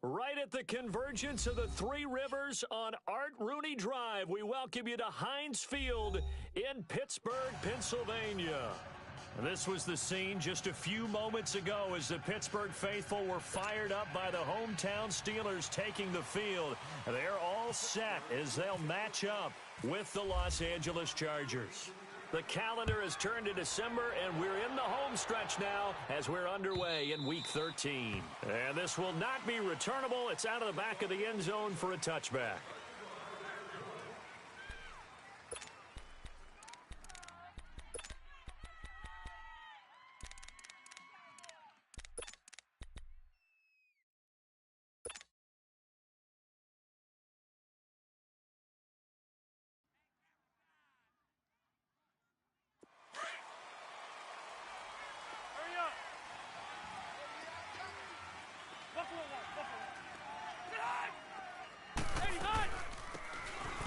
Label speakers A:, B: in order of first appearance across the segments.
A: Right at the convergence of the Three Rivers on Art Rooney Drive, we welcome you to Heinz Field in Pittsburgh, Pennsylvania. This was the scene just a few moments ago as the Pittsburgh faithful were fired up by the hometown Steelers taking the field. They're all set as they'll match up with the Los Angeles Chargers. The calendar has turned to December, and we're in the home stretch now as we're underway in Week 13. And this will not be returnable. It's out of the back of the end zone for a touchback.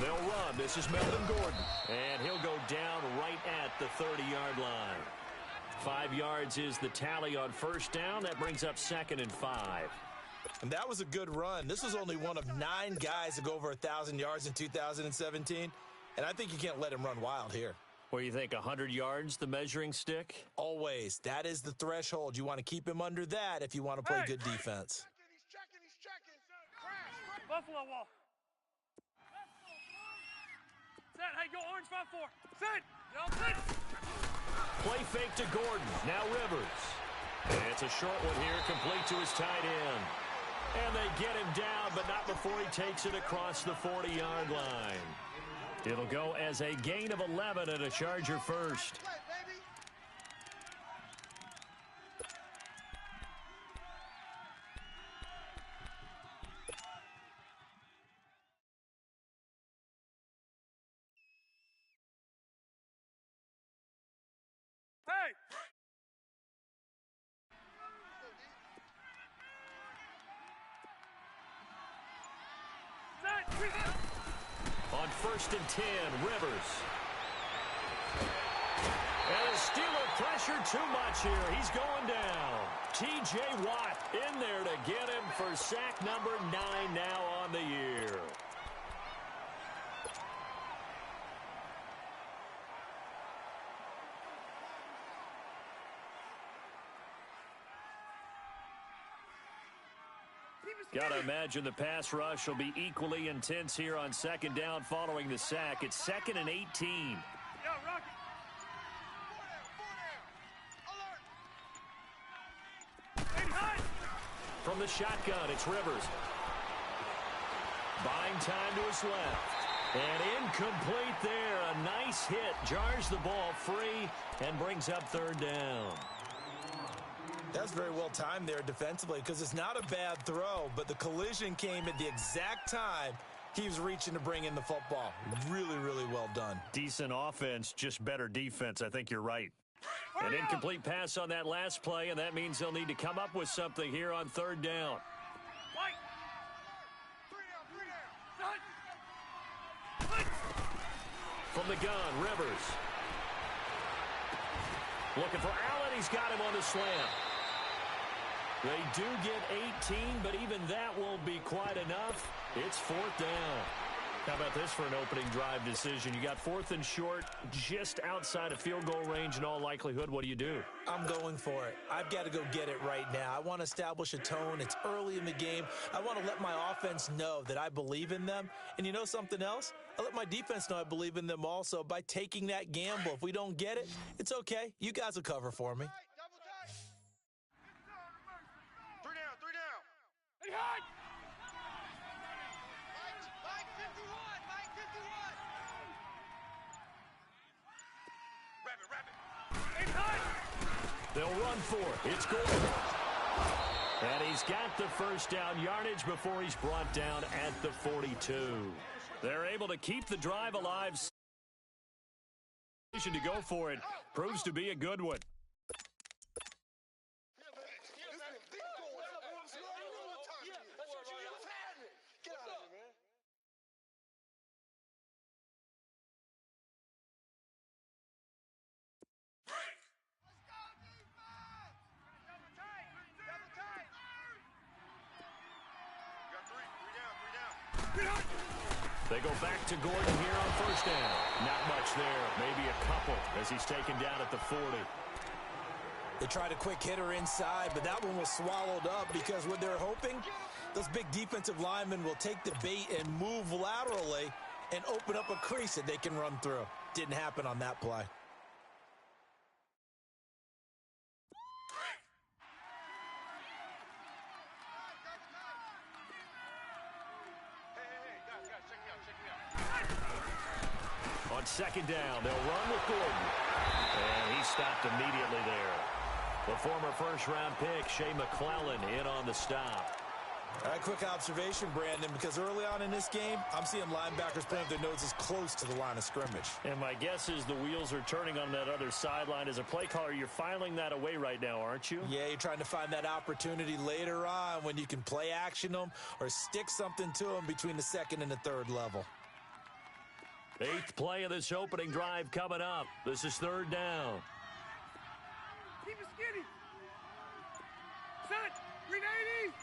A: They'll run. This is Melvin Gordon. And he'll go down right at the 30-yard line. 5 yards is the tally on first down. That brings up 2nd and 5.
B: And that was a good run. This was only one of 9 guys to go over 1,000 yards in 2017. And I think you can't let him run wild here.
A: What do you think, 100 yards, the measuring stick?
B: Always. That is the threshold. You want to keep him under that if you want to play good defense.
C: He's checking. Crash. Buffalo wall. Set. Hey, go orange 5-4. Set. Set.
A: Play fake to Gordon. Now Rivers. And it's a short one here, complete to his tight end. And they get him down, but not before he takes it across the 40-yard line. It'll go as a gain of 11 and a Charger first.
C: Hey!
A: On 1st and 10, Rivers. And the Steeler pressure too much here. He's going down. T.J. Watt in there to get him for sack number 9 now on the year. Got to imagine the pass rush will be equally intense here on 2nd down following the sack. It's 2nd and 18.
C: Yo, Rocky.
A: From the shotgun, it's Rivers. Buying time to his left. And incomplete there. A nice hit. Jars the ball free and brings up 3rd down.
B: That's very well timed there defensively because it's not a bad throw, but the collision came at the exact time he was reaching to bring in the football. Really, really well done.
A: Decent offense, just better defense. I think you're right. An incomplete pass on that last play, and that means they'll need to come up with something here on 3rd down. From the gun, Rivers. Looking for Allen. He's got him on the slant. They do get 18, but even that won't be quite enough. It's 4th down. How about this for an opening drive decision? You got 4th and short, just outside of field goal range in all likelihood. What do you do?
B: I'm going for it. I've got to go get it right now. I want to establish a tone. It's early in the game. I want to let my offense know that I believe in them. And you know something else? I let my defense know I believe in them also by taking that gamble. If we don't get it, it's okay. You guys will cover for me.
C: Three down. Hey, hot! Mike 51. Rabbit. Hey, hot!
A: They'll run for it. It's Gordon. And he's got the first down yardage before he's brought down at the 42. They're able to keep the drive alive. To go for it proves to be a good one. Back to Gordon here on first down. Not much there. Maybe a couple as he's taken down at the 40.
B: They tried a quick hitter inside, but that one was swallowed up because what they're hoping, those big defensive linemen will take the bait and move laterally and open up a crease that they can run through. Didn't happen on that play.
A: On second down, they'll run with Gordon. And he stopped immediately there. The former first-round pick, Shea McClellan, in on the stop.
B: All right, quick observation, Brandon, because early on in this game, I'm seeing linebackers putting their noses close to the line of scrimmage.
A: And my guess is the wheels are turning on that other sideline. As a play caller, you're filing that away right now, aren't you?
B: Yeah, you're trying to find that opportunity later on when you can play action them or stick something to them between the second and the third level.
A: 8th play of this opening drive coming up. This is third down.
C: Keep it skinny. Set. 380.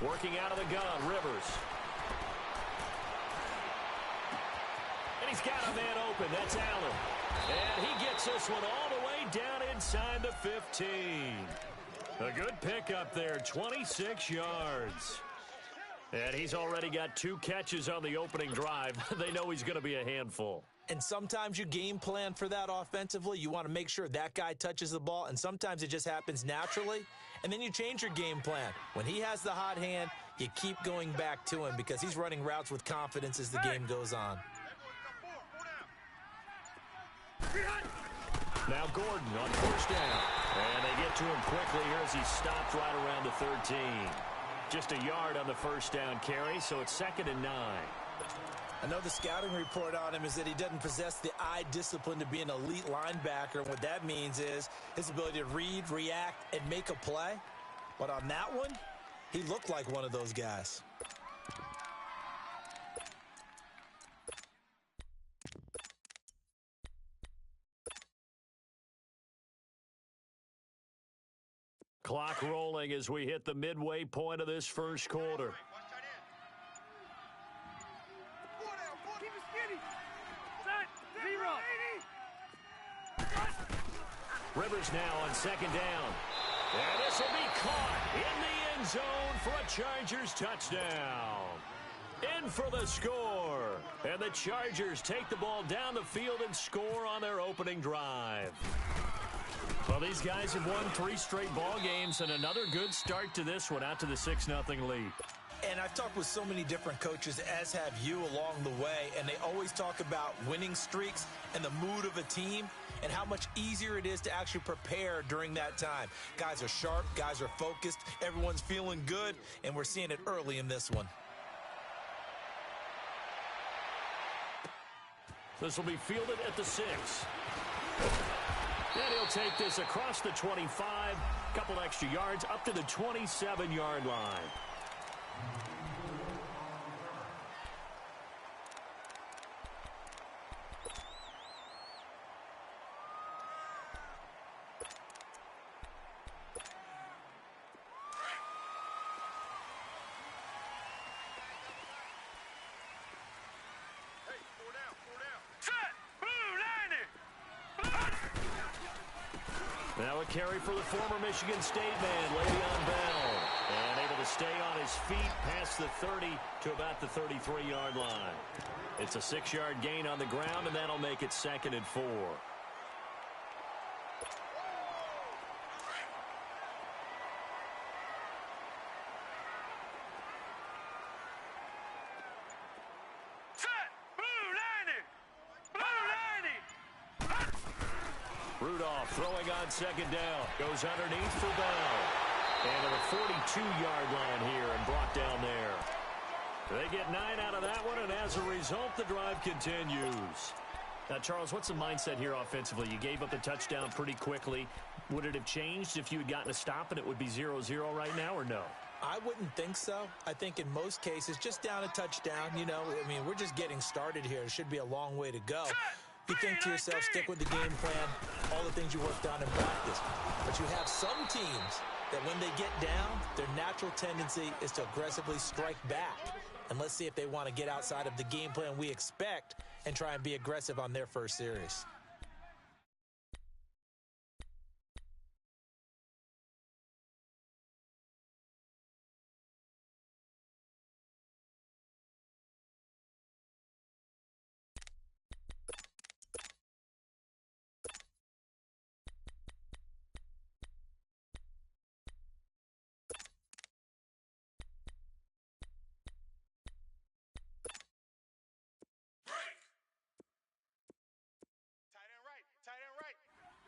A: Working out of the gun, Rivers. And he's got a man open. That's Allen. And he gets this one all the way down inside the 15. A good pickup there, 26 yards. And he's already got 2 catches on the opening drive. They know he's going to be a handful.
B: And sometimes you game plan for that offensively. You want to make sure that guy touches the ball, and sometimes it just happens naturally. And then you change your game plan. When he has the hot hand, you keep going back to him because he's running routes with confidence as the game goes on.
A: Now Gordon on first down. And they get to him quickly here as he stopped right around the 13. Just a yard on the first down carry, so it's 2nd and 9.
B: I know the scouting report on him is that he doesn't possess the eye discipline to be an elite linebacker. And what that means is his ability to read, react, and make a play. But on that one, he looked like one of those guys.
A: Clock rolling as we hit the midway point of this first quarter. Rivers now on second down. And this will be caught in the end zone for a Chargers touchdown. In for the score. And the Chargers take the ball down the field and score on their opening drive. Well, these guys have won 3 straight ball games and another good start to this one out to the 6-0 lead.
B: And I've talked with so many different coaches, as have you along the way, and they always talk about winning streaks and the mood of a team and how much easier it is to actually prepare during that time. Guys are sharp, guys are focused, everyone's feeling good, and we're seeing it early in this one.
A: This will be fielded at the 6. And he'll take this across the 25, couple extra yards, up to the 27-yard line. Now a carry for the former Michigan State man, Le'Veon Bell. And able to stay on his feet past the 30 to about the 33-yard line. It's a 6-yard gain on the ground, and that'll make it 2nd and 4. Rudolph throwing on second down. Goes underneath for Bell. And to the 42-yard line here and brought down there. They get 9 out of that one, and as a result, the drive continues. Now, Charles, what's the mindset here offensively? You gave up the touchdown pretty quickly. Would it have changed if you had gotten a stop and it would be 0-0 right now, or no?
B: I wouldn't think so. I think in most cases, just down a touchdown, you know, I mean, we're just getting started here. It should be a long way to go. You think to yourself, stick with the game plan, all the things you worked on in practice. But you have some teams that when they get down, their natural tendency is to aggressively strike back. And let's see if they want to get outside of the game plan we expect and try and be aggressive on their first series.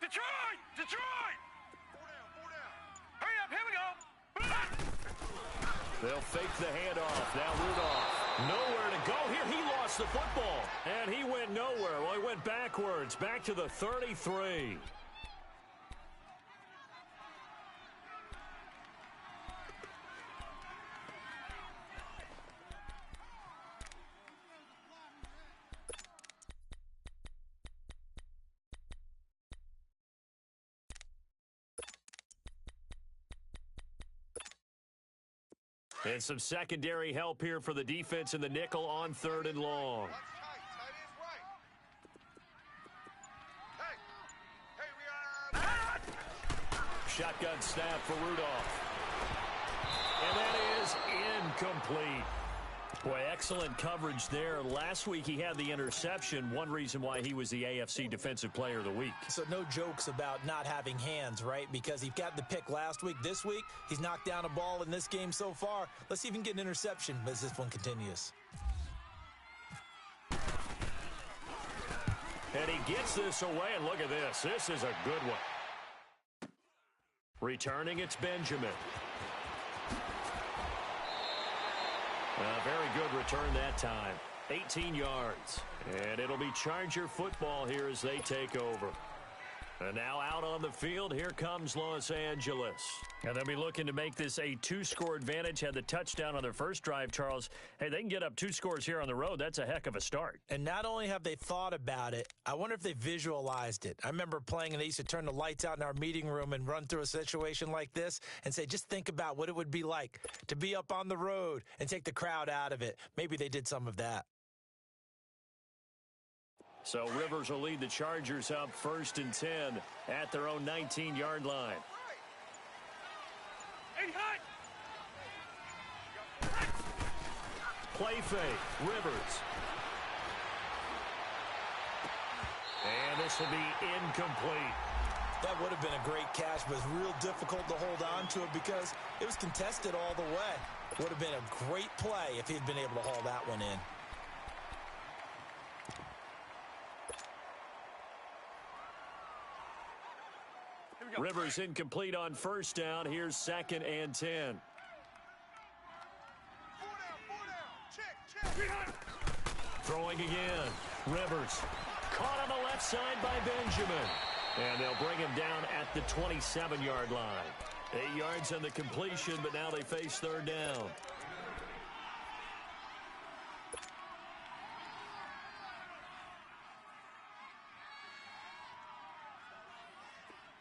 C: Detroit! Detroit! Four down. Hurry up, here we go.
A: They'll fake the handoff. Now Rudolph. Nowhere to go here. He lost the football. And he went nowhere. Well, he went backwards. Back to the 33. And some secondary help here for the defense in the nickel on 3rd and long. Shotgun snap for Rudolph. And that is incomplete. Boy, excellent coverage there. Last week he had the interception. One reason why he was the AFC Defensive Player of the Week.
B: So no jokes about not having hands, right? Because he got the pick last week. This week, he's knocked down a ball in this game so far. Let's see if he can get an interception as this one continues.
A: And he gets this away, and look at this. This is a good one. Returning, it's Benjamin. A very good return that time. 18 yards. And it'll be Charger football here as they take over. And now out on the field, here comes Los Angeles. And they'll be looking to make this a 2-score advantage. Had the touchdown on their first drive, Charles. Hey, they can get up 2 scores here on the road. That's a heck of a start.
B: And not only have they thought about it, I wonder if they visualized it. I remember playing and they used to turn the lights out in our meeting room and run through a situation like this and say, just think about what it would be like to be up on the road and take the crowd out of it. Maybe they did some of that.
A: So Rivers will lead the Chargers up 1st and 10 at their own 19-yard line. Play fake, Rivers. And this will be incomplete.
B: That would have been a great catch, but it's real difficult to hold on to it because it was contested all the way. Would have been a great play if he'd been able to haul that one in.
A: Rivers incomplete on 1st down. Here's 2nd and 10. Throwing again. Rivers caught on the left side by Benjamin. And they'll bring him down at the 27-yard line. 8 yards on the completion, but now they face 3rd down.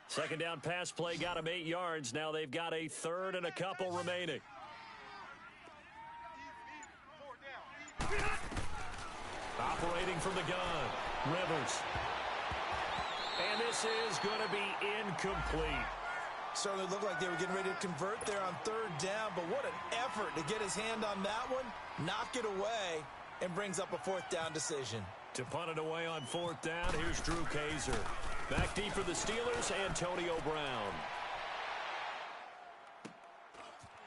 A: Second down pass play got him 8 yards. Now they've got a 3rd and a couple remaining. Operating from the gun, Rivers. And this is going to be incomplete.
B: Certainly looked like they were getting ready to convert there on 3rd down, but what an effort to get his hand on that one, knock it away, and brings up a 4th down decision.
A: To punt it away on 4th down, here's Drew Kaiser. Back deep for the Steelers, Antonio Brown.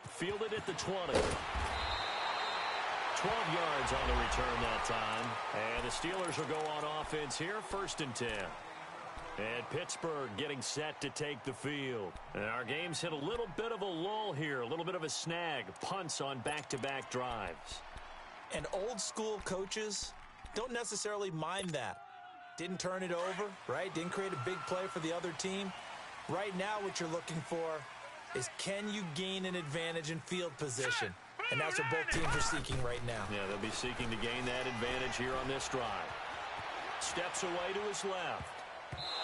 A: Fielded at the 20. 12 yards on the return that time. And the Steelers will go on offense here, 1st and 10. And Pittsburgh getting set to take the field. And our game's hit a little bit of a lull here, a little bit of a snag. Punts on back-to-back drives.
B: And old school coaches don't necessarily mind that. Didn't turn it over, right? Didn't create a big play for the other team. Right now what you're looking for is can you gain an advantage in field position? And that's what both teams are seeking right now.
A: Yeah, they'll be seeking to gain that advantage here on this drive. Steps away to his left.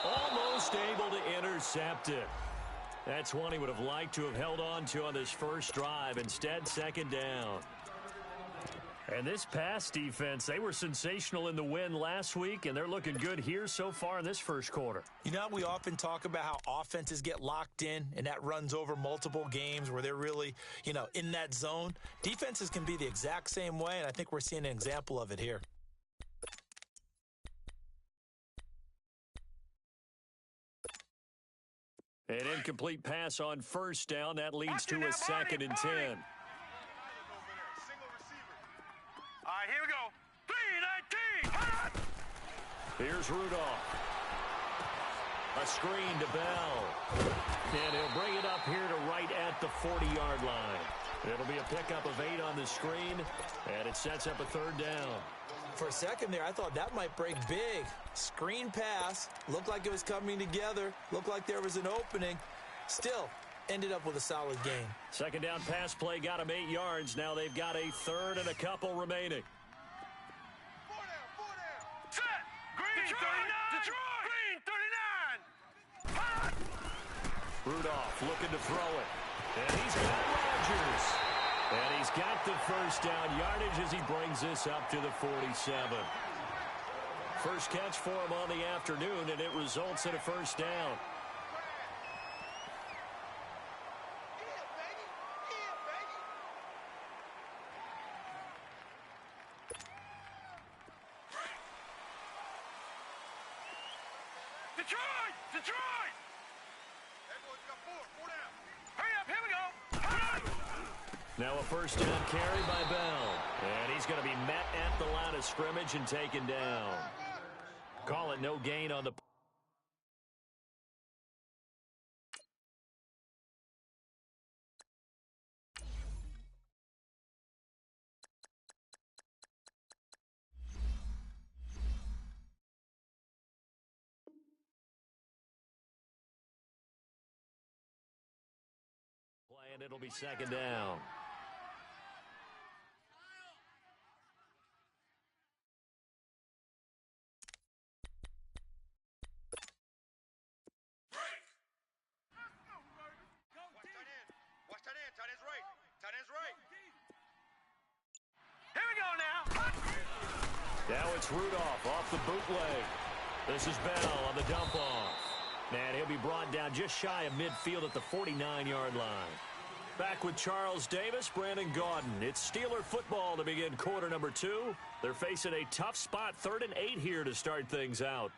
A: Almost able to intercept it. That's one he would have liked to have held on to on this first drive. Instead, second down. And this pass defense, they were sensational in the win last week, and they're looking good here so far in this first quarter.
B: You know, we often talk about how offenses get locked in, and that runs over multiple games where they're really, in that zone. Defenses can be the exact same way, and I think we're seeing an example of it here.
A: An incomplete pass on first down. That leads to a second and 10.
C: All right, here we go. 3-19.
A: Here's Rudolph. A screen to Bell. And he'll bring it up here to right at the 40-yard line. It'll be a pickup of 8 on the screen, and it sets up a third down.
B: For a second there, I thought that might break big. Screen pass. Looked like it was coming together. Looked like there was an opening. Still, ended up with a solid game.
A: Second down pass play got him 8 yards. Now they've got a third and a couple remaining.
C: 4 down. Set. Green, Detroit. Green, 39.
A: Rudolph looking to throw it. And he's got Rodgers. And he's got the first down yardage as he brings this up to the 47. First catch for him on the afternoon, and it results in a first down.
C: Detroit! Everyone's got 4 down. Hurry up, here we go.
A: Now a first down carry by Bell. And he's going to be met at the line of scrimmage and taken down. Call it no gain on the... And it'll be second down.
C: Watch tight end. Tight end's right. Tight end's right. Here we go now.
A: Now it's Rudolph off the bootleg. This is Bell on the dump off. And he'll be brought down just shy of midfield at the 49-yard line. Back with Charles Davis, Brandon Gaudin. It's Steeler football to begin quarter number 2. They're facing a tough spot, 3rd and 8 here to start things out.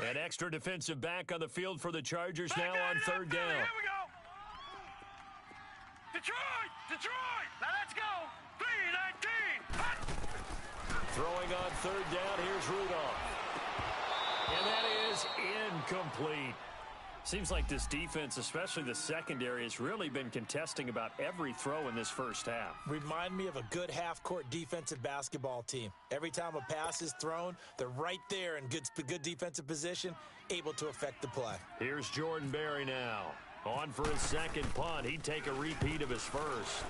A: An extra defensive back on the field for the Chargers now on 3rd down.
C: Here we go. Detroit! Now let's go. 3-19.
A: Throwing on 3rd down, here's Rudolph. And that is incomplete. Seems like this defense, especially the secondary, has really been contesting about every throw in this first half.
B: Remind me of a good half-court defensive basketball team. Every time a pass is thrown, they're right there in good defensive position, able to affect the play.
A: Here's Jordan Berry now. On for his second punt. He'd take a repeat of his first.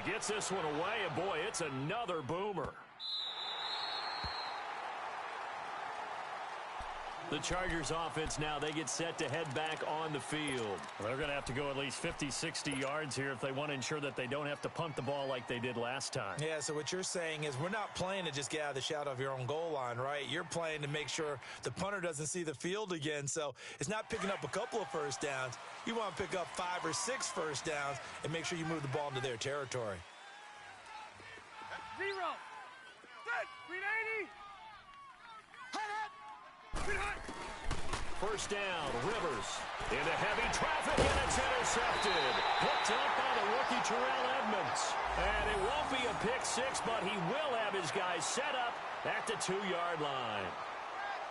A: He gets this one away, and boy, it's another boomer. The Chargers offense now, they get set to head back on the field. They're going to have to go at least 50, 60 yards here if they want to ensure that they don't have to punt the ball like they did last time.
B: Yeah, so what you're saying is we're not playing to just get out of the shadow of your own goal line, right? You're playing to make sure the punter doesn't see the field again. So it's not picking up a couple of first downs. You want to pick up 5 or 6 first downs and make sure you move the ball into their territory.
C: 0. Set. 380.
A: First down, Rivers into heavy traffic, and it's intercepted. Picked up by the rookie Terrell Edmunds. And it won't be a pick six, but he will have his guys set up at the 2-yard line.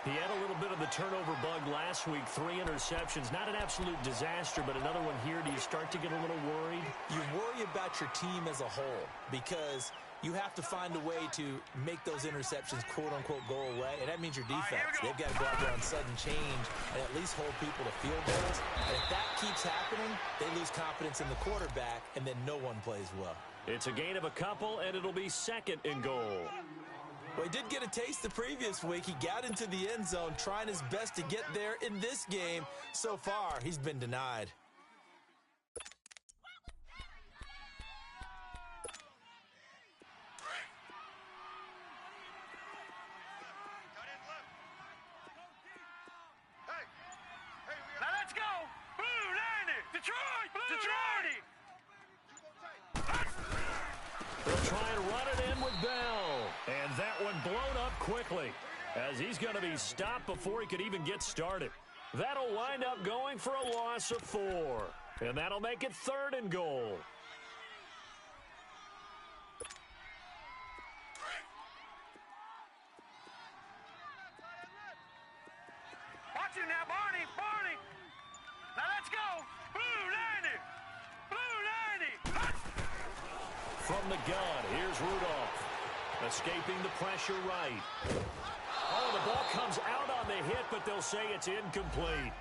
A: He had a little bit of the turnover bug last week, 3 interceptions. Not an absolute disaster, but another one here. Do you start to get a little worried?
B: You worry about your team as a whole because you have to find a way to make those interceptions, quote-unquote, go away, and that means your defense. They've got to go out there on sudden change and at least hold people to field goals. And if that keeps happening, they lose confidence in the quarterback, and then no one plays well.
A: It's a gain of a couple, and it'll be 2nd and goal.
B: Well, he did get a taste the previous week. He got into the end zone trying his best to get there in this game. So far, he's been denied.
C: Now let's go! Blue 90! Detroit! Blue Detroit! 90!
A: They'll try and run it in with Bell. And that one blown up quickly as he's going to be stopped before he could even get started. That'll wind up going for a loss of 4. And that'll make it 3rd and goal.
C: Watch him now, Barney! Barney! Now let's go! Blue 90! Blue 90!
A: From the gun, here's Rudolph. Escaping the pressure right. Oh, the ball comes out on the hit, but they'll say it's incomplete.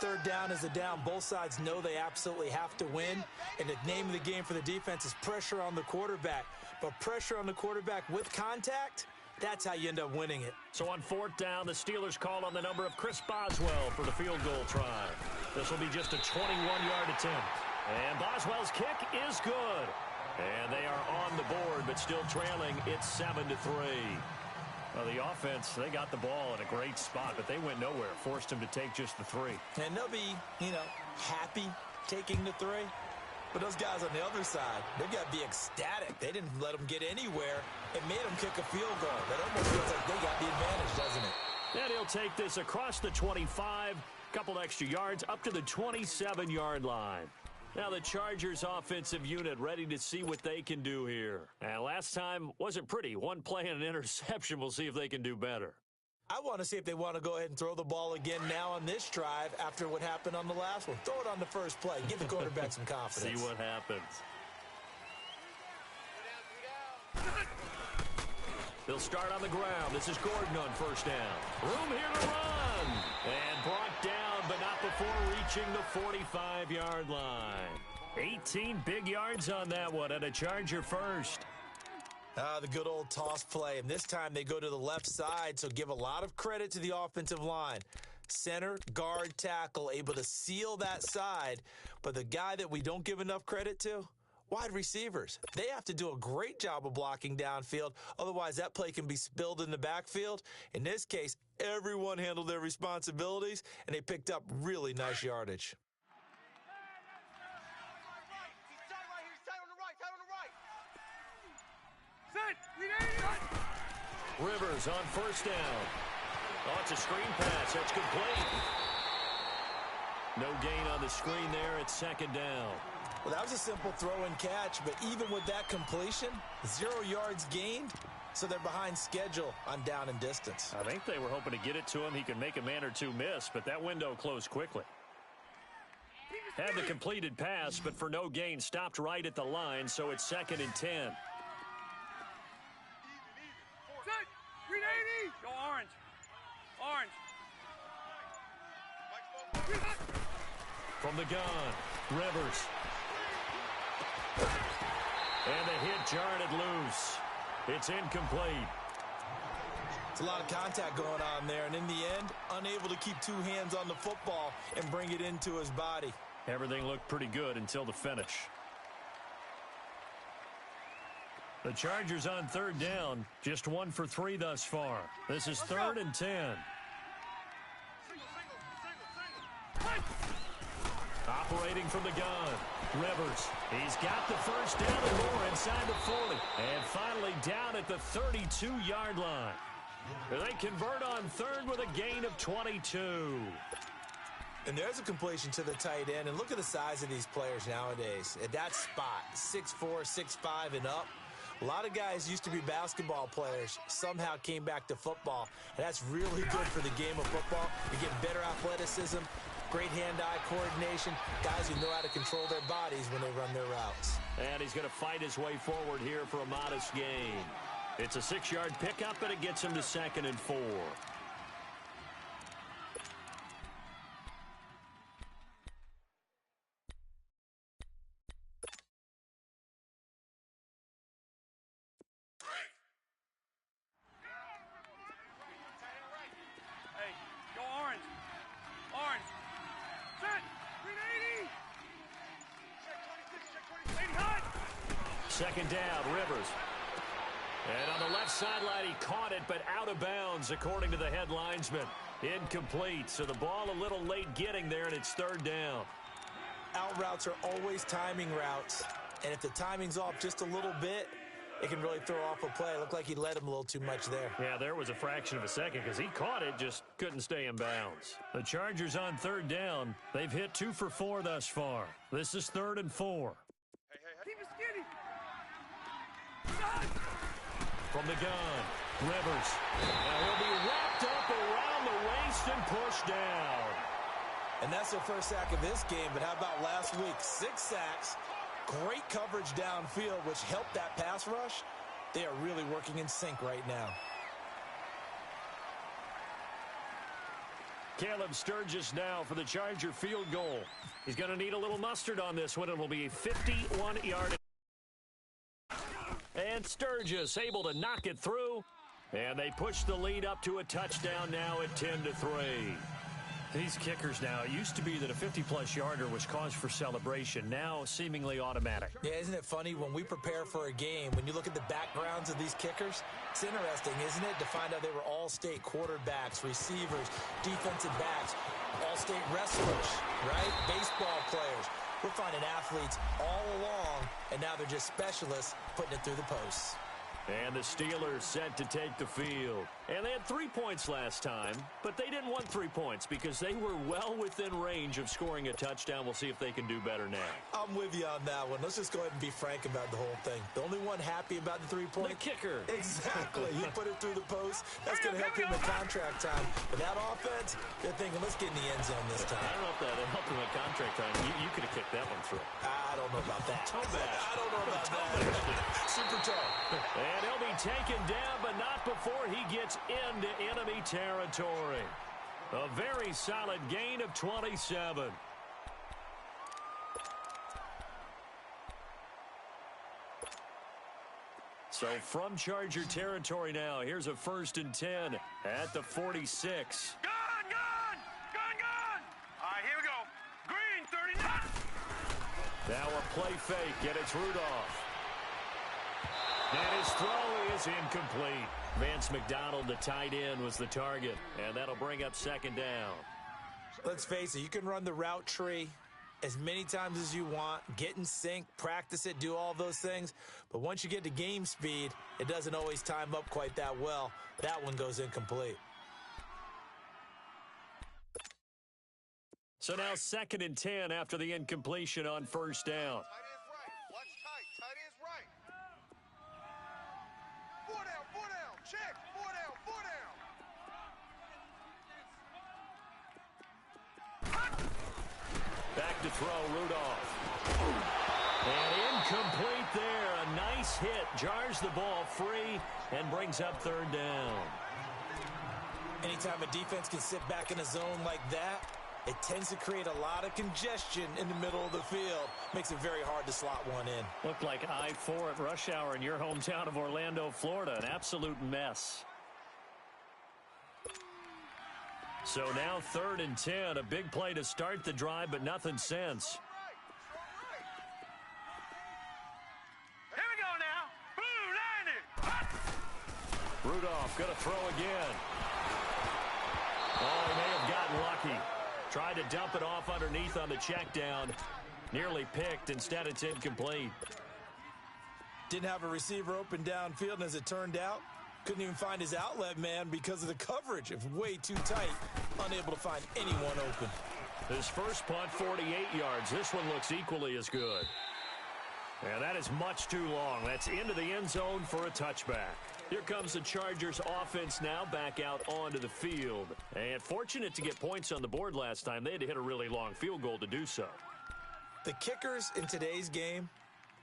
B: 3rd down is a down. Both sides know they absolutely have to win. And the name of the game for the defense is pressure on the quarterback. But pressure on the quarterback with contact, that's how you end up winning it.
A: So on 4th down, the Steelers call on the number of Chris Boswell for the field goal try. This will be just a 21-yard attempt. And Boswell's kick is good. And they are on the board, but still trailing. It's 7-3. Well, the offense, they got the ball in a great spot, but they went nowhere. Forced him to take just the 3.
B: And they'll be, happy taking the 3. But those guys on the other side, they've got to be ecstatic. They didn't let them get anywhere. It made them kick a field goal. That almost feels like they got the advantage, doesn't it?
A: And he'll take this across the 25, couple extra yards, up to the 27-yard line. Now the Chargers offensive unit ready to see what they can do here. And last time wasn't pretty. One play and an interception. We'll see if they can do better.
B: I want to see if they want to go ahead and throw the ball again now on this drive after what happened on the last one. Throw it on the first play. Give the quarterback some confidence.
A: See what happens. They'll start on the ground. This is Gordon on 1st down. Room here to run. And brought down, but not before reaching the 45-yard line. 18 big yards on that one, and a Charger first.
B: The good old toss play, and this time they go to the left side, so give a lot of credit to the offensive line. Center, guard, tackle, able to seal that side, but the guy that we don't give enough credit to, wide receivers. They have to do a great job of blocking downfield, otherwise that play can be spilled in the backfield. In this case, everyone handled their responsibilities, and they picked up really nice yardage.
A: Rivers on 1st down. Oh, it's a screen pass. That's complete. No gain on the screen there at 2nd down.
B: Well, that was a simple throw and catch, but even with that completion, 0 yards gained, so they're behind schedule on down and distance.
A: I think they were hoping to get it to him. He could make a man or two miss, but that window closed quickly. Had the completed pass, but for no gain, stopped right at the line, so it's 2nd and 10.
C: Go orange. Orange.
A: From the gun, Rivers. And the hit jarred it loose. It's incomplete.
B: It's a lot of contact going on there, and in the end, unable to keep 2 hands on the football and bring it into his body.
A: Everything looked pretty good until the finish. The Chargers on 3rd down, just 1 for 3 thus far. This is 3rd and 10. Operating from the gun, Rivers. He's got the 1st down and more inside the 40. And finally down at the 32-yard line. They convert on 3rd with a gain of 22.
B: And there's a completion to the tight end. And look at the size of these players nowadays. At that spot, 6'4", 6'5", and up. A lot of guys used to be basketball players, somehow came back to football. And that's really good for the game of football. You get better athleticism, great hand-eye coordination, guys who know how to control their bodies when they run their routes.
A: And he's going to fight his way forward here for a modest gain. It's a 6-yard pickup, and it gets him to 2nd and 4. Second down, Rivers. And on the left sideline, he caught it, but out of bounds, according to the head linesman. Incomplete, so the ball a little late getting there, and it's third down.
B: Out routes are always timing routes, and if the timing's off just a little bit, it can really throw off a play. It looked like he led him a little too much there.
A: Yeah, there was a fraction of a second because he caught it, just couldn't stay in bounds. The Chargers on third down. They've hit 2 for 4 thus far. This is 3rd and 4.
C: Keep it skinny.
A: From the gun, Rivers. Now he'll be wrapped up around the waist and pushed down.
B: And that's their first sack of this game, but how about last week? 6 sacks, great coverage downfield, which helped that pass rush. They are really working in sync right now.
A: Caleb Sturgis now for the Charger field goal. He's going to need a little mustard on this one. It will be a 51-yard. And Sturgis able to knock it through. And they push the lead up to a touchdown now at 10-3. These kickers now, it used to be that a 50-plus yarder was cause for celebration. Now seemingly automatic.
B: Yeah, isn't it funny when we prepare for a game, when you look at the backgrounds of these kickers, it's interesting, isn't it, to find out they were all-state quarterbacks, receivers, defensive backs, all-state wrestlers, right? Baseball players. We're finding athletes all along, and now they're just specialists putting it through the posts.
A: And the Steelers set to take the field. And they had 3 points last time, but they didn't want 3 points because they were well within range of scoring a touchdown. We'll see if they can do better now.
B: I'm with you on that one. Let's just go ahead and be frank about the whole thing. The only one happy about the 3 points?
A: The kicker.
B: Exactly. He put it through the post. That's going to help him in contract time. But that offense, they're thinking, let's get in the end zone this time.
A: I don't know if that helped him in contract time. You could have kicked that one through.
B: I don't know about that.
A: Toe bash.
B: I don't know about that. Super toe.
A: And he'll be taken down, but not before he gets into enemy territory. A very solid gain of 27. So from Charger territory now, here's a 1st and 10 at the 46.
C: Gun! All right, here we go. Green, 39.
A: Now a play fake, and it's Rudolph. And his throw is incomplete. Vance McDonald, the tight end, was the target, and that'll bring up 2nd down.
B: Let's face it, you can run the route tree as many times as you want, get in sync, practice it, do all those things. But once you get to game speed, it doesn't always time up quite that well. That one goes incomplete.
A: So now 2nd and 10 after the incompletion on 1st down. Back to throw, Rudolph. And incomplete there. A nice hit. Jars the ball free and brings up 3rd down.
B: Anytime a defense can sit back in a zone like that, it tends to create a lot of congestion in the middle of the field. Makes it very hard to slot one in.
A: Looked like I-4 at rush hour in your hometown of Orlando, Florida. An absolute mess. So now 3rd and 10, a big play to start the drive, but nothing since.
C: Here we go now. Blue 90.
A: Rudolph going to throw again. Oh, he may have gotten lucky. Tried to dump it off underneath on the check down. Nearly picked. Instead, it's incomplete.
B: Didn't have a receiver open downfield, and as it turned out, couldn't even find his outlet man because of the coverage. It's way too tight. Unable to find anyone open.
A: His first punt, 48 yards. This one looks equally as good. And that is much too long. That's into the end zone for a touchback. Here comes the Chargers offense now back out onto the field. And fortunate to get points on the board last time. They had to hit a really long field goal to do so.
B: The kickers in today's game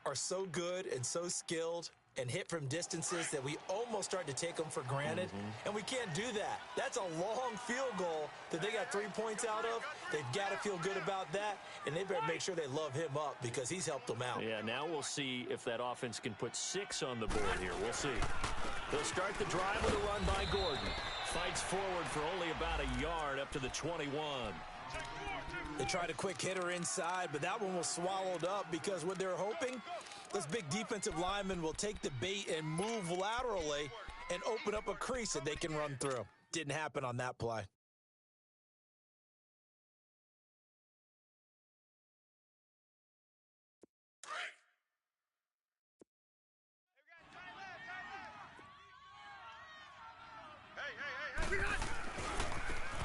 B: are so good and so skilled and hit from distances that we almost start to take them for granted. And we can't do that. That's a long field goal that they got 3 points out of. They've got to feel good about that, and they better make sure they love him up because he's helped them out.
A: Yeah, now we'll see if that offense can put 6 on the board here. We'll see. They'll start the drive with a run by Gordon. Fights forward for only about a yard up to the 21.
B: They tried a quick hitter inside, but that one was swallowed up because what they were hoping Those big defensive linemen will take the bait and move laterally and open up a crease that they can run through. Didn't happen on that play.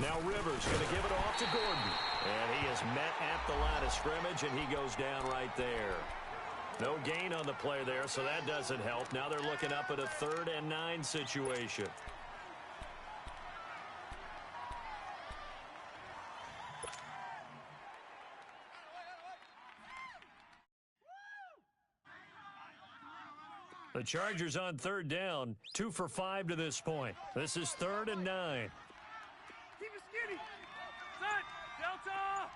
A: Now Rivers going to give it off to Gordon. And he is met at the line of scrimmage, and he goes down right there. No gain on the play there, so that doesn't help. Now they're looking up at a 3rd and 9 situation. The Chargers on 3rd down, 2 for 5 to this point. This is 3rd and 9.
C: Keep it skinny. Set. Delta.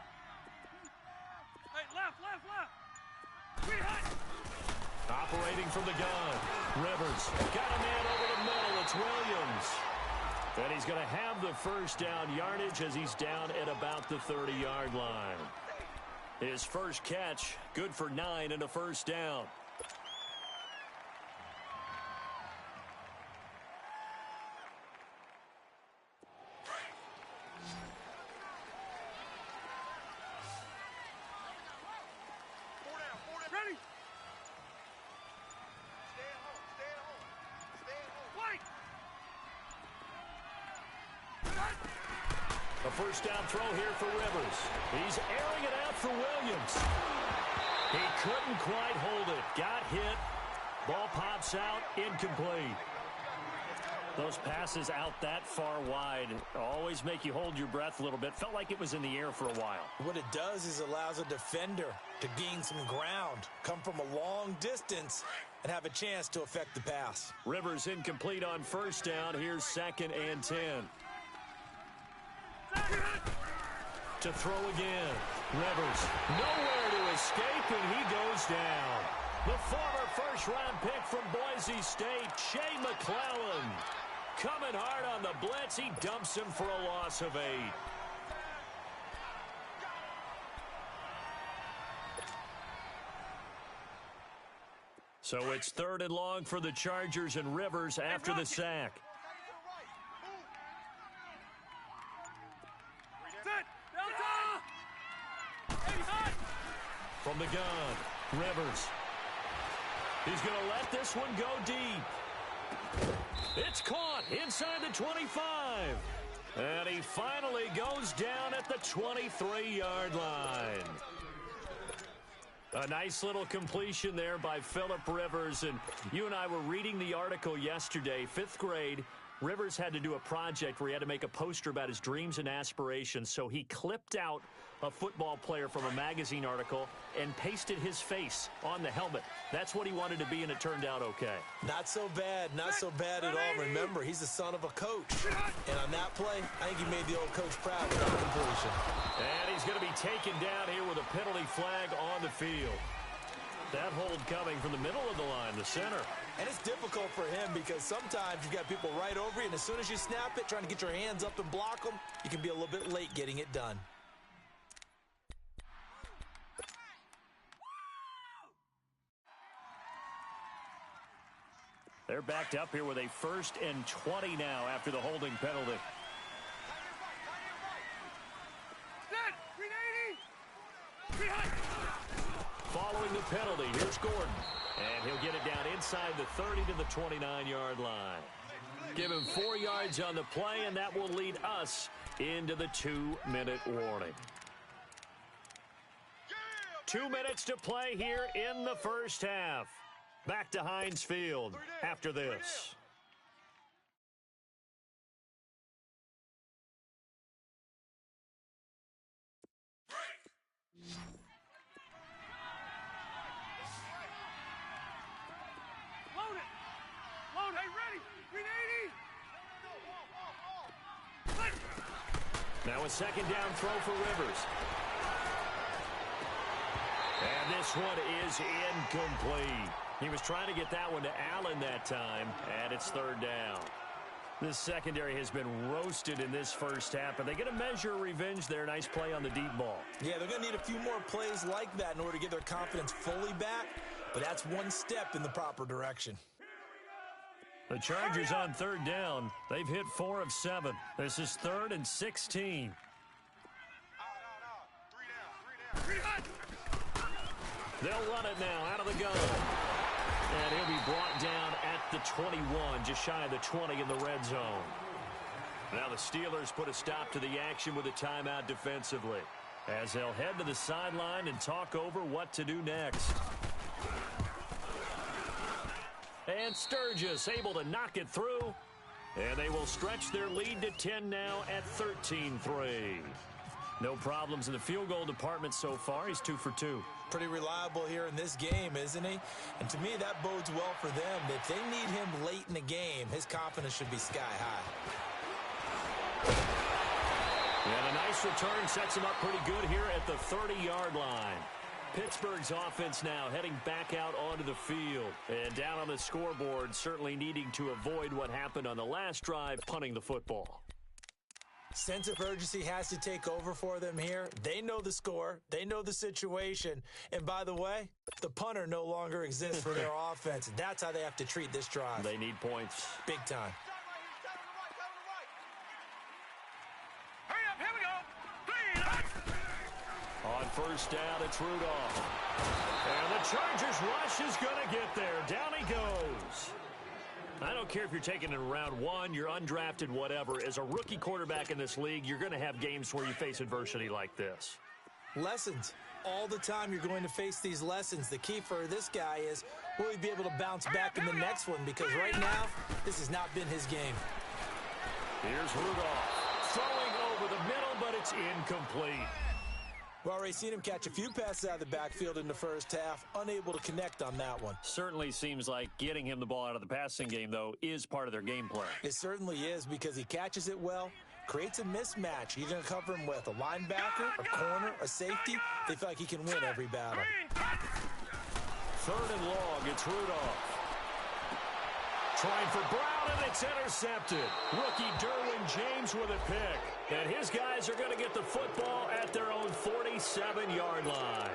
C: Hey, left. Three hot.
A: Operating from the gun. Rivers got a man over the middle. It's Williams. And he's going to have the first down yardage as he's down at about the 30-yard line. His first catch, good for 9 and a first down. A first down throw here for Rivers. He's airing it out for Williams. He couldn't quite hold it. Got hit. Ball pops out. Incomplete. Those passes out that far wide always make you hold your breath a little bit. Felt like it was in the air for a while.
B: What it does is allows a defender to gain some ground, come from a long distance, and have a chance to affect the pass.
A: Rivers incomplete on first down. Here's 2nd and 10. To throw again. Rivers nowhere to escape, and he goes down. The former first-round pick from Boise State, Shea McClellan. Coming hard on the blitz. He dumps him for a loss of 8. So it's 3rd and long for the Chargers, and Rivers after the sack. From the gun, Rivers. He's going to let this one go deep. It's caught inside the 25. And he finally goes down at the 23-yard line. A nice little completion there by Philip Rivers. And you and I were reading the article yesterday, 5th grade. Rivers had to do a project where he had to make a poster about his dreams and aspirations. So he clipped out a football player from a magazine article and pasted his face on the helmet. That's what he wanted to be, and it turned out okay.
B: Not so bad at all. Remember, he's the son of a coach. And on that play, I think he made the old coach proud with that completion.
A: And he's going to be taken down here with a penalty flag on the field. That hold coming from the middle of the line, the center.
B: And it's difficult for him because sometimes you've got people right over you, and as soon as you snap it, trying to get your hands up and block them, you can be a little bit late getting it done.
A: They're backed up here with a 1st and 20 now after the holding penalty. Following the penalty, here's Gordon. And he'll get it down inside the 30 to the 29-yard line. Give him 4 yards on the play, and that will lead us into the 2-minute warning. 2 minutes to play here in the first half. Back to Heinz Field after this.
C: Load it. Hey, ready. 380.
A: Now a 2nd down throw for Rivers. And this one is incomplete. He was trying to get that one to Allen that time, and it's 3rd down. This secondary has been roasted in this first half, but they get a measure of revenge there. Nice play on the deep ball.
B: Yeah, they're going to need a few more plays like that in order to get their confidence fully back. but that's one step in the proper direction.
A: The Chargers on third down. They've hit 4 of 7. This is 3rd and 16. They'll run it now out of the gun. And he'll be brought down at the 21, just shy of the 20 in the red zone. Now the Steelers put a stop to the action with a timeout defensively, as they'll head to the sideline and talk over what to do next. And Sturgis able to knock it through. And they will stretch their lead to 10 now at 13-3. No problems in the field goal department so far. He's 2 for 2.
B: Pretty reliable here in this game, isn't he? And to me, that bodes well for them. If they need him late in the game, his confidence should be sky high.
A: And a nice return sets him up pretty good here at the 30-yard line. Pittsburgh's offense now heading back out onto the field. And down on the scoreboard, certainly needing to avoid what happened on the last drive, punting the football.
B: Sense of urgency has to take over for them here. They know the score. They know the situation. And by the way, the punter no longer exists for their offense. That's how they have to treat this drive.
A: They need points.
B: Big time.
C: Hurry up, here we go. 3,
A: On first down, it's Rudolph. And the Chargers rush is going to get there. Down he goes. I don't care if you're taking it in round 1, you're undrafted, whatever. As a rookie quarterback in this league, you're going to have games where you face adversity like this.
B: Lessons. All the time you're going to face these lessons. The key for this guy is, will he be able to bounce back in the next one? Because right now, this has not been his game.
A: Here's Rudolph. Throwing over the middle, but it's incomplete.
B: We've already seen him catch a few passes out of the backfield in the first half, unable to connect on that one.
A: Certainly seems like getting him the ball out of the passing game, though, is part of their game plan.
B: It certainly is, because he catches it well, creates a mismatch. You're going to cover him with a linebacker, a corner, a safety. They feel like he can win every battle.
A: 3rd and long, it's Rudolph. Trying for Brown, and it's intercepted. Rookie Derwin James with a pick. And his guys are going to get the football at their own 47-yard line.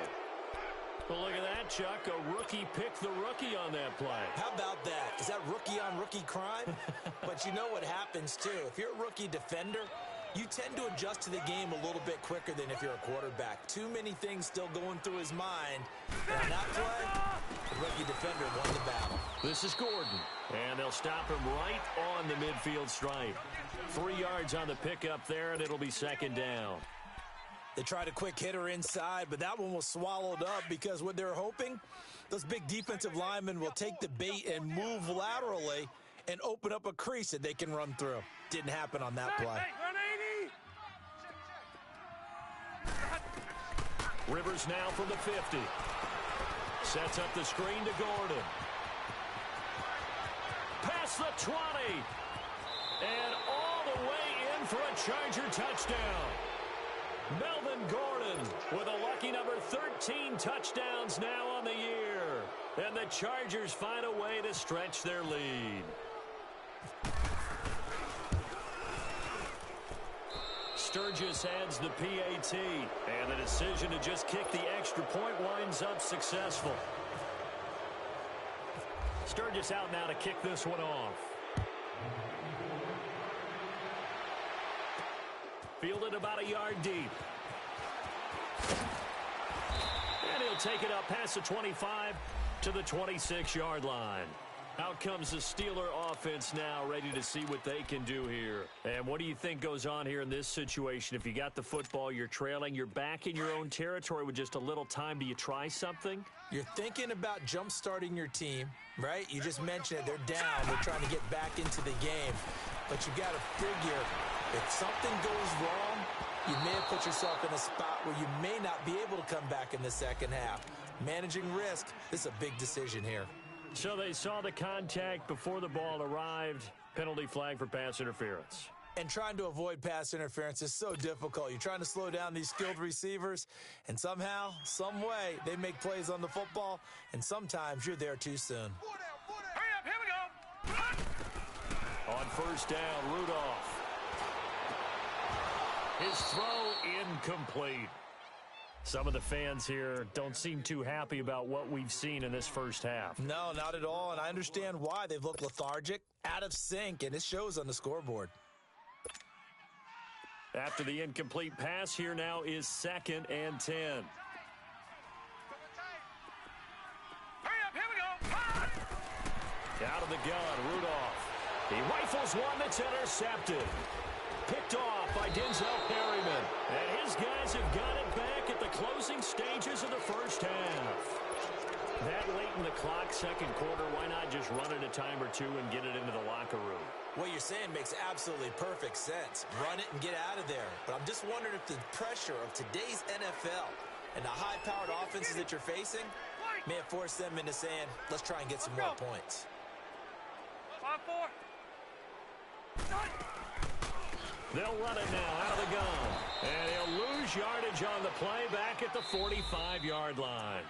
A: Well, look at that, Chuck. A rookie picked the rookie on that play.
B: How about that? Is that rookie-on-rookie crime? But you know what happens, too. If you're a rookie defender, you tend to adjust to the game a little bit quicker than if you're a quarterback. Too many things still going through his mind. And on that play, the rookie defender won the battle.
A: This is Gordon, and they'll stop him right on the midfield stripe. 3 yards on the pickup there, and it'll be 2nd down.
B: They tried a quick hitter inside, but that one was swallowed up because what they're hoping, those big defensive linemen will take the bait and move laterally and open up a crease that they can run through. Didn't happen on that play.
A: Rivers now from the 50. Sets up the screen to Gordon. Past the 20. And all the way in for a Charger touchdown. Melvin Gordon with a lucky number 13 touchdowns now on the year. And the Chargers find a way to stretch their lead. Sturgis adds the PAT, and the decision to just kick the extra point winds up successful. Sturgis out now to kick this one off. Fielded about a yard deep. And he'll take it up past the 25 to the 26-yard line. Out comes the Steeler offense now, ready to see what they can do here. And what do you think goes on here in this situation? If you got the football, you're trailing, you're back in your own territory with just a little time. Do you try something?
B: You're thinking about jump-starting your team, right? You just mentioned it. They're down. They're trying to get back into the game. But you got to figure, if something goes wrong, you may have put yourself in a spot where you may not be able to come back in the second half. Managing risk, this is a big decision here.
A: So they saw the contact before the ball arrived. Penalty flag for pass interference.
B: And trying to avoid pass interference is so difficult. You're trying to slow down these skilled receivers, and somehow, some way, they make plays on the football, and sometimes you're there too soon.
C: Hurry up, here we go.
A: On first down, Rudolph. His throw incomplete. Some of the fans here don't seem too happy about what we've seen in this first half.
B: No, not at all, and I understand why. They've looked lethargic, out of sync, and it shows on the scoreboard.
A: After the incomplete pass, here now is 2nd and 10.
C: Hurry up, here we go.
A: Out of the gun, Rudolph. He rifles one that's intercepted. Picked off by Denzel Perryman. And his guys have got it back at the closing stages of the first half. That late in the clock, second quarter, why not just run it a time or two and get it into the locker room?
B: What you're saying makes absolutely perfect sense. Run it and get out of there. But I'm just wondering if the pressure of today's NFL and the high-powered offenses that you're facing may have forced them into saying, let's try and get some more points.
C: 5-4.
A: They'll run it now out of the gun. And he'll lose yardage on the play back at the 45-yard line.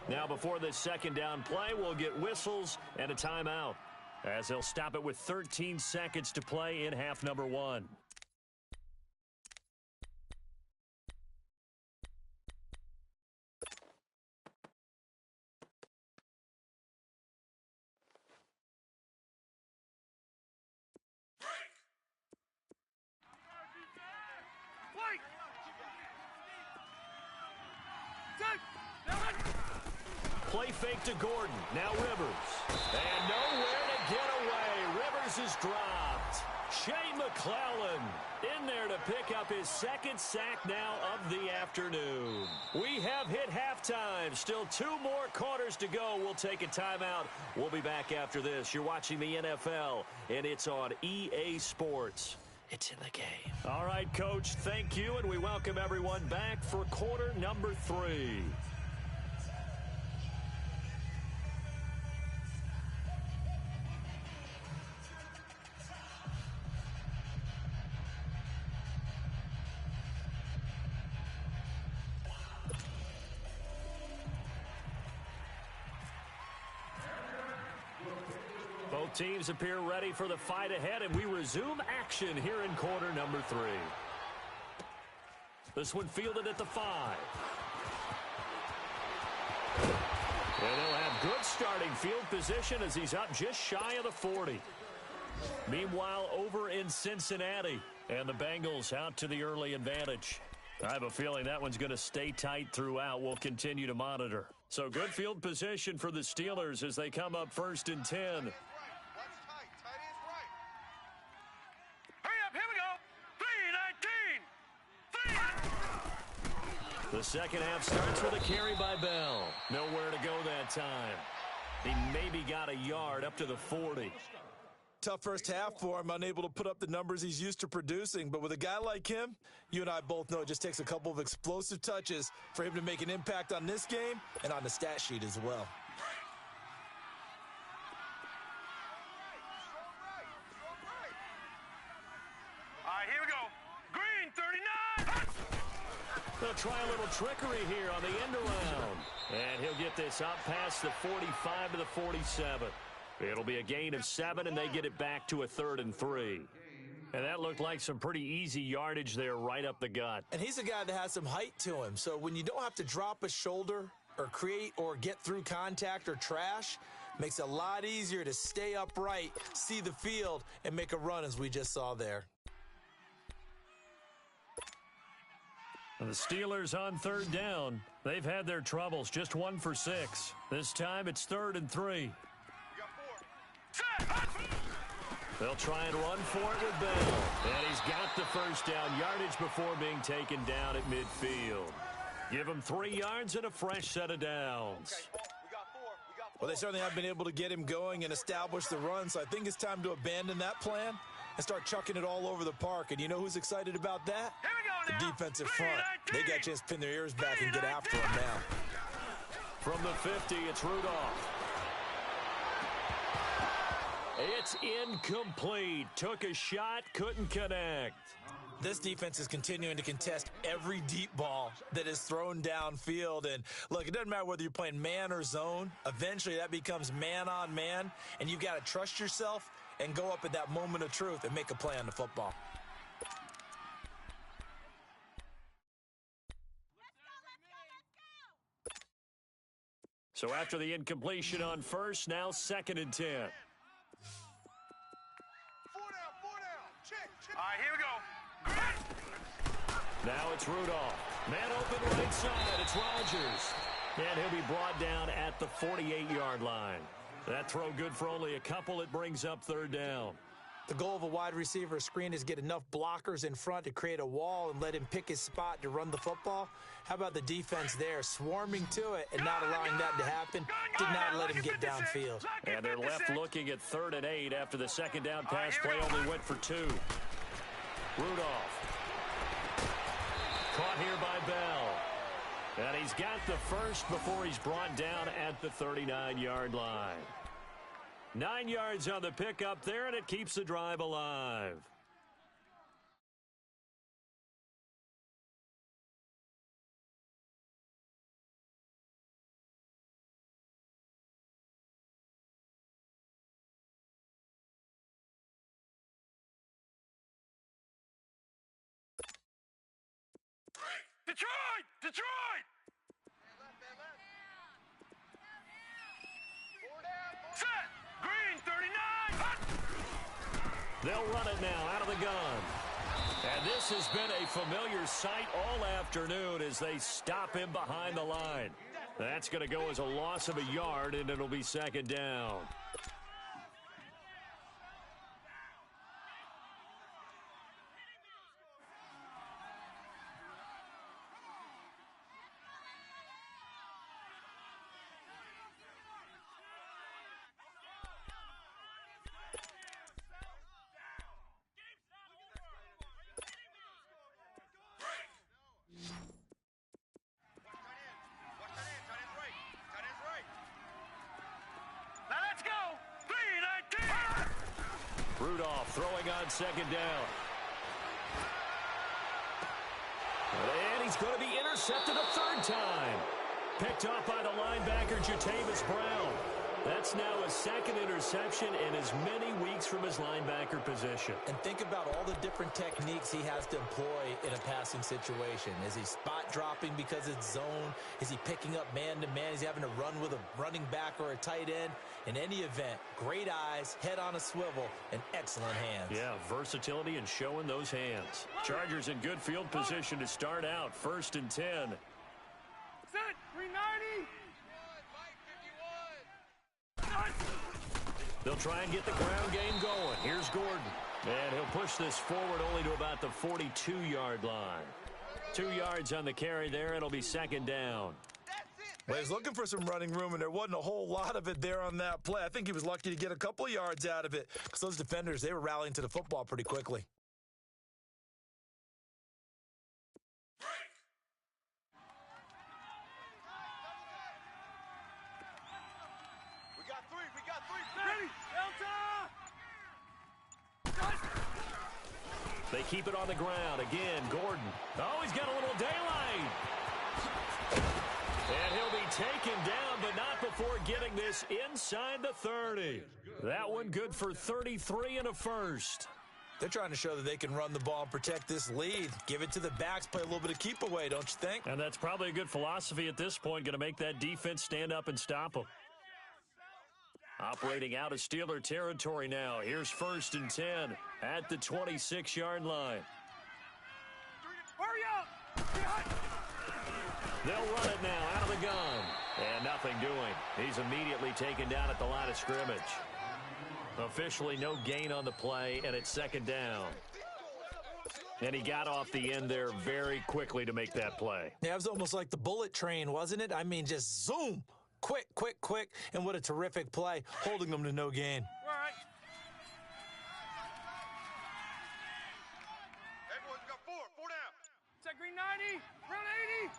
A: Now before this second down play, we'll get whistles and a timeout, as they'll stop it with 13 seconds to play in half number 1. Play fake to Gordon. Now Rivers. And nowhere to get away. Rivers is dropped. Shea McClellan in there to pick up his second sack now of the afternoon. We have hit halftime. Still 2 more quarters to go. We'll take a timeout. We'll be back after this. You're watching the NFL, and it's on EA Sports. It's in the game. All right, Coach, thank you, and we welcome everyone back for quarter number 3. Both teams appear ready for the fight ahead, and we resume action here in quarter number 3. This one fielded at the 5. And they'll have good starting field position as he's up just shy of the 40. Meanwhile, over in Cincinnati, and the Bengals out to the early advantage. I have a feeling that one's going to stay tight throughout. We'll continue to monitor. So good field position for the Steelers as they come up 1st and 10. The second half starts with a carry by Bell. Nowhere to go that time. He maybe got a yard up to the 40.
B: Tough first half for him, unable to put up the numbers he's used to producing. But with a guy like him, you and I both know it just takes a couple of explosive touches for him to make an impact on this game and on the stat sheet as well.
C: All right, here we go. Green, 39.
A: They'll try a little trickery here on the end around. And he'll get this up past the 45 to the 47. It'll be a gain of 7, and they get it back to a 3rd and 3. And that looked like some pretty easy yardage there right up the gut.
B: And he's a guy that has some height to him. So when you don't have to drop a shoulder or create or get through contact or trash, makes it a lot easier to stay upright, see the field, and make a run as we just saw there.
A: And the Steelers on 3rd down. They've had their troubles, just 1 for 6. This time it's 3rd and 3. They'll try and run for it with Bell. And he's got the first down, yardage before being taken down at midfield. Give him 3 yards and a fresh set of downs.
B: Well, they certainly have been able to get him going and establish the run, so I think it's time to abandon that plan and start chucking it all over the park. And you know who's excited about that? The defensive front. They got a chance to pin their ears back and get after him now.
A: From the 50, it's Rudolph. It's incomplete. Took a shot, couldn't connect.
B: This defense is continuing to contest every deep ball that is thrown downfield. And look, it doesn't matter whether you're playing man or zone. Eventually that becomes man on man, and you've got to trust yourself and go up at that moment of truth and make a play on the football.
A: So after the incompletion on first, now 2nd and 10.
C: 4 down, 4 down. Check. All right, here we go.
A: Now it's Rudolph. Man open right side. It's Rodgers. And he'll be brought down at the 48-yard line. That throw good for only a couple. It brings up 3rd down.
B: The goal of a wide receiver screen is get enough blockers in front to create a wall and let him pick his spot to run the football. How about the defense there, swarming to it and not allowing that to happen? Did not let him get downfield.
A: And they're left looking at 3rd and 8 after the 2nd down pass play only went for 2. Rudolph. Caught here by Bell. And he's got the first before he's brought down at the 39-yard line. 9 yards on the pickup there, and it keeps the drive alive.
C: Detroit! Set! Green, 39!
A: They'll run it now out of the gun. And this has been a familiar sight all afternoon as they stop him behind the line. That's going to go as a loss of a yard, and it'll be 2nd down. Rudolph throwing on 2nd down. And he's going to be intercepted a 3rd time. Picked off by the linebacker, Jatavis Brown. That's now a 2nd interception in as many weeks from his linebacker position.
B: And think about all the different techniques he has to employ in a passing situation. Is he spot dropping because it's zone? Is he picking up man-to-man? Is he having to run with a running back or a tight end? In any event, great eyes, head on a swivel, and excellent hands.
A: Yeah, versatility and showing those hands. Chargers in good field position to start out. 1st and 10.
C: Set! 390!
A: They'll try and get the ground game going. Here's Gordon. And he'll push this forward only to about the 42-yard line. 2 yards on the carry there. It'll be 2nd down.
B: Well, he was looking for some running room, and there wasn't a whole lot of it there on that play. I think he was lucky to get a couple of yards out of it because those defenders, they were rallying to the football pretty quickly.
C: We got three. Ready, Delta!
A: They keep it on the ground. Again, Gordon. Oh, he's got a little daylight. And he'll be taken down, but not before getting this inside the 30. That one good for 33 and a first.
B: They're trying to show that they can run the ball and protect this lead. Give it to the backs, play a little bit of keep away, don't you think?
A: And that's probably a good philosophy at this point, going to make that defense stand up and stop them. Operating out of Steeler territory now. Here's 1st and 10 at the 26-yard line.
C: Hurry up!
A: They'll run it now out of the gun. And nothing doing. He's immediately taken down at the line of scrimmage. Officially no gain on the play, and it's 2nd down. And he got off the end there very quickly to make that play.
B: Yeah, it was almost like the bullet train, wasn't it? I mean, just zoom. Quick, quick, quick. And what a terrific play, holding them to no gain.
C: All right. Everyone's got 4 down. Set green 90, round 80.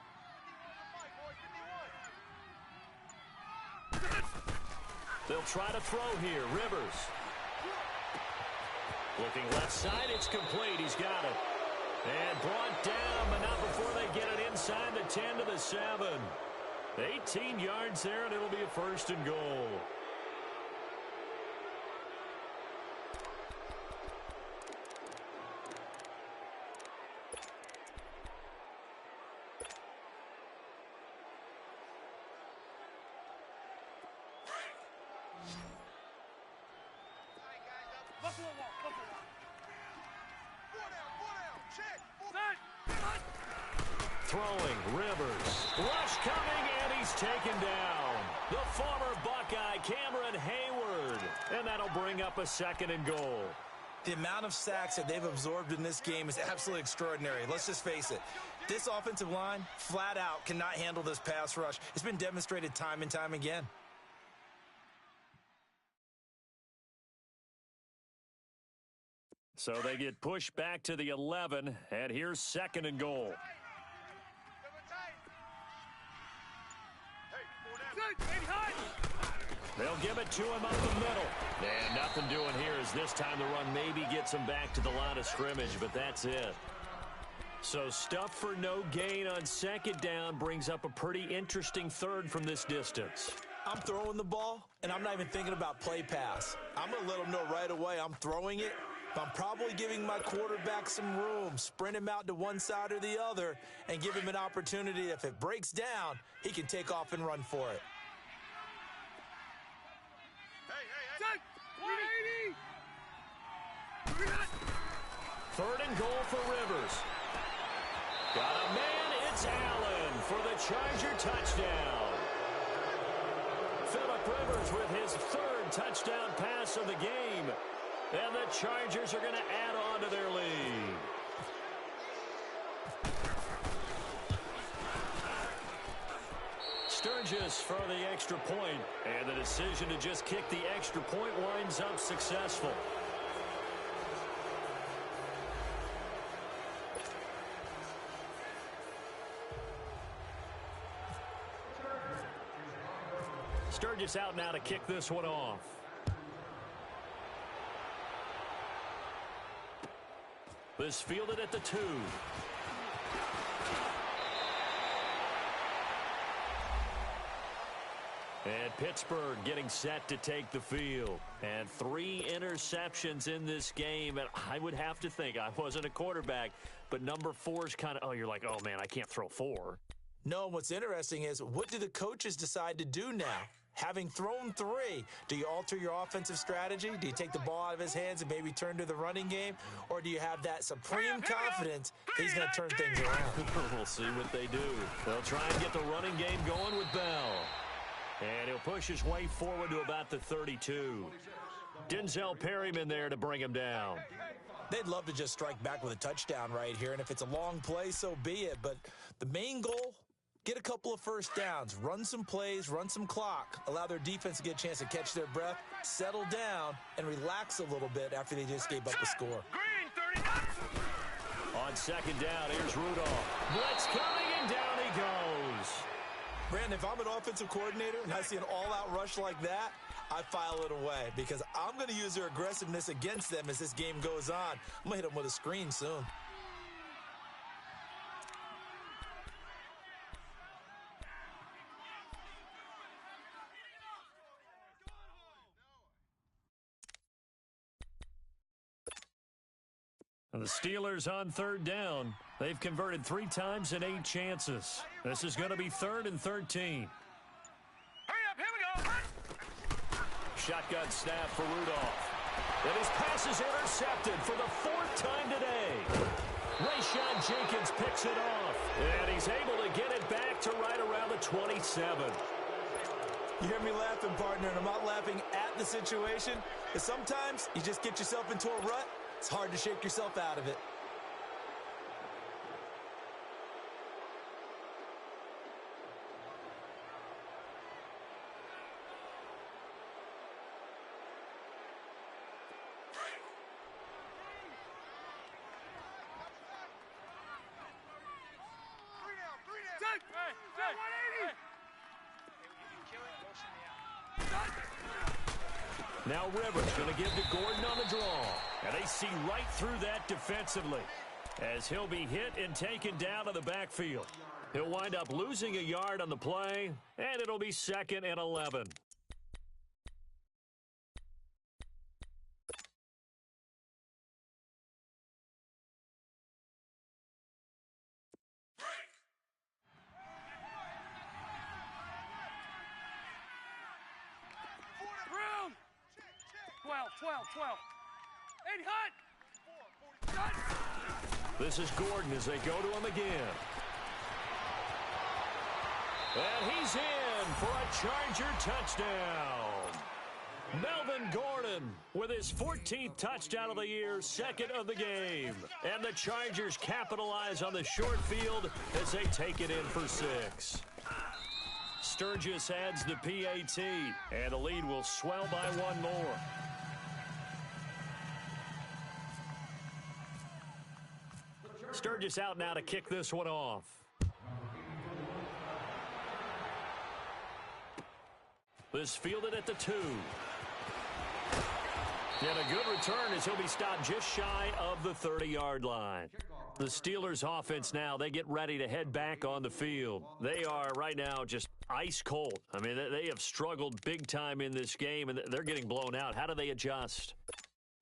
A: They'll try to throw here. Rivers. Looking left side, it's complete. He's got it. And brought down, but not before they get it inside the 10 to the 7. 18 yards there, and it'll be a 1st and goal.
C: Buffalo wall. Buffalo wall. Four down. Check.
A: Throwing, Rivers. Rush coming, and he's taken down. The former Buckeye, Cameron Hayward. And that'll bring up a 2nd and goal.
B: The amount of sacks that they've absorbed in this game is absolutely extraordinary. Let's just face it. This offensive line, flat out, cannot handle this pass rush. It's been demonstrated time and time again.
A: So they get pushed back to the 11, and here's 2nd and goal. They'll give it to him up the middle. And nothing doing here as this time the run maybe gets him back to the line of scrimmage, but that's it. So stuff for no gain on 2nd down brings up a pretty interesting 3rd from this distance.
B: I'm throwing the ball, and I'm not even thinking about play pass. I'm going to let them know right away I'm throwing it, but I'm probably giving my quarterback some room, sprint him out to one side or the other, and give him an opportunity. If it breaks down, he can take off and run for it.
A: 3rd and goal for Rivers. Got a man, it's Allen for the Charger touchdown. Phillip Rivers with his 3rd touchdown pass of the game. And the Chargers are going to add on to their lead. Sturgis for the extra point, and the decision to just kick the extra point winds up successful. Sturgis out now to kick this one off. This fielded at the 2. And Pittsburgh getting set to take the field. And 3 interceptions in this game. And I would have to think, I wasn't a quarterback, but number 4's kind of, you're like, oh, man, I can't throw 4.
B: No, what's interesting is what do the coaches decide to do now? Having thrown 3, do you alter your offensive strategy? Do you take the ball out of his hands and maybe turn to the running game? Or do you have that supreme confidence that he's going to turn things around?
A: We'll see what they do. They'll try and get the running game going with Bell. And he'll push his way forward to about the 32. Denzel Perryman there to bring him down.
B: They'd love to just strike back with a touchdown right here, and if it's a long play, so be it. But the main goal, get a couple of first downs, run some plays, run some clock, allow their defense to get a chance to catch their breath, settle down, and relax a little bit after they just gave up a score.
A: On 2nd down, here's Rudolph. Blitz coming, and down he goes.
B: Brandon, if I'm an offensive coordinator and I see an all-out rush like that, I file it away because I'm going to use their aggressiveness against them as this game goes on. I'm going to hit them with a screen soon.
A: The Steelers on 3rd down. They've converted 3 times in 8 chances. This is going to be 3rd and 13.
C: Hurry up, here we go.
A: Shotgun snap for Rudolph. And his pass is intercepted for the 4th time today. Rayshawn Jenkins picks it off. And he's able to get it back to right around the 27.
B: You hear me laughing, partner, and I'm not laughing at the situation. But sometimes you just get yourself into a rut. It's hard to shake yourself out of it.
A: Now Rivers going to give to Gordon on the draw. And they see right through that defensively as he'll be hit and taken down to the backfield. He'll wind up losing a yard on the play, and it'll be 2nd and 11.
C: Brown! 12.
A: This is Gordon as they go to him again. And he's in for a Charger touchdown. Melvin Gordon with his 14th touchdown of the year, second of the game. And the Chargers capitalize on the short field as they take it in for 6. Sturgis adds the PAT, and the lead will swell by 1 more. Sturgis out now to kick this one off. This fielded at the 2. And a good return as he'll be stopped just shy of the 30-yard line. The Steelers offense now, they get ready to head back on the field. They are right now just ice cold. I mean, they have struggled big time in this game, and they're getting blown out. How do they adjust?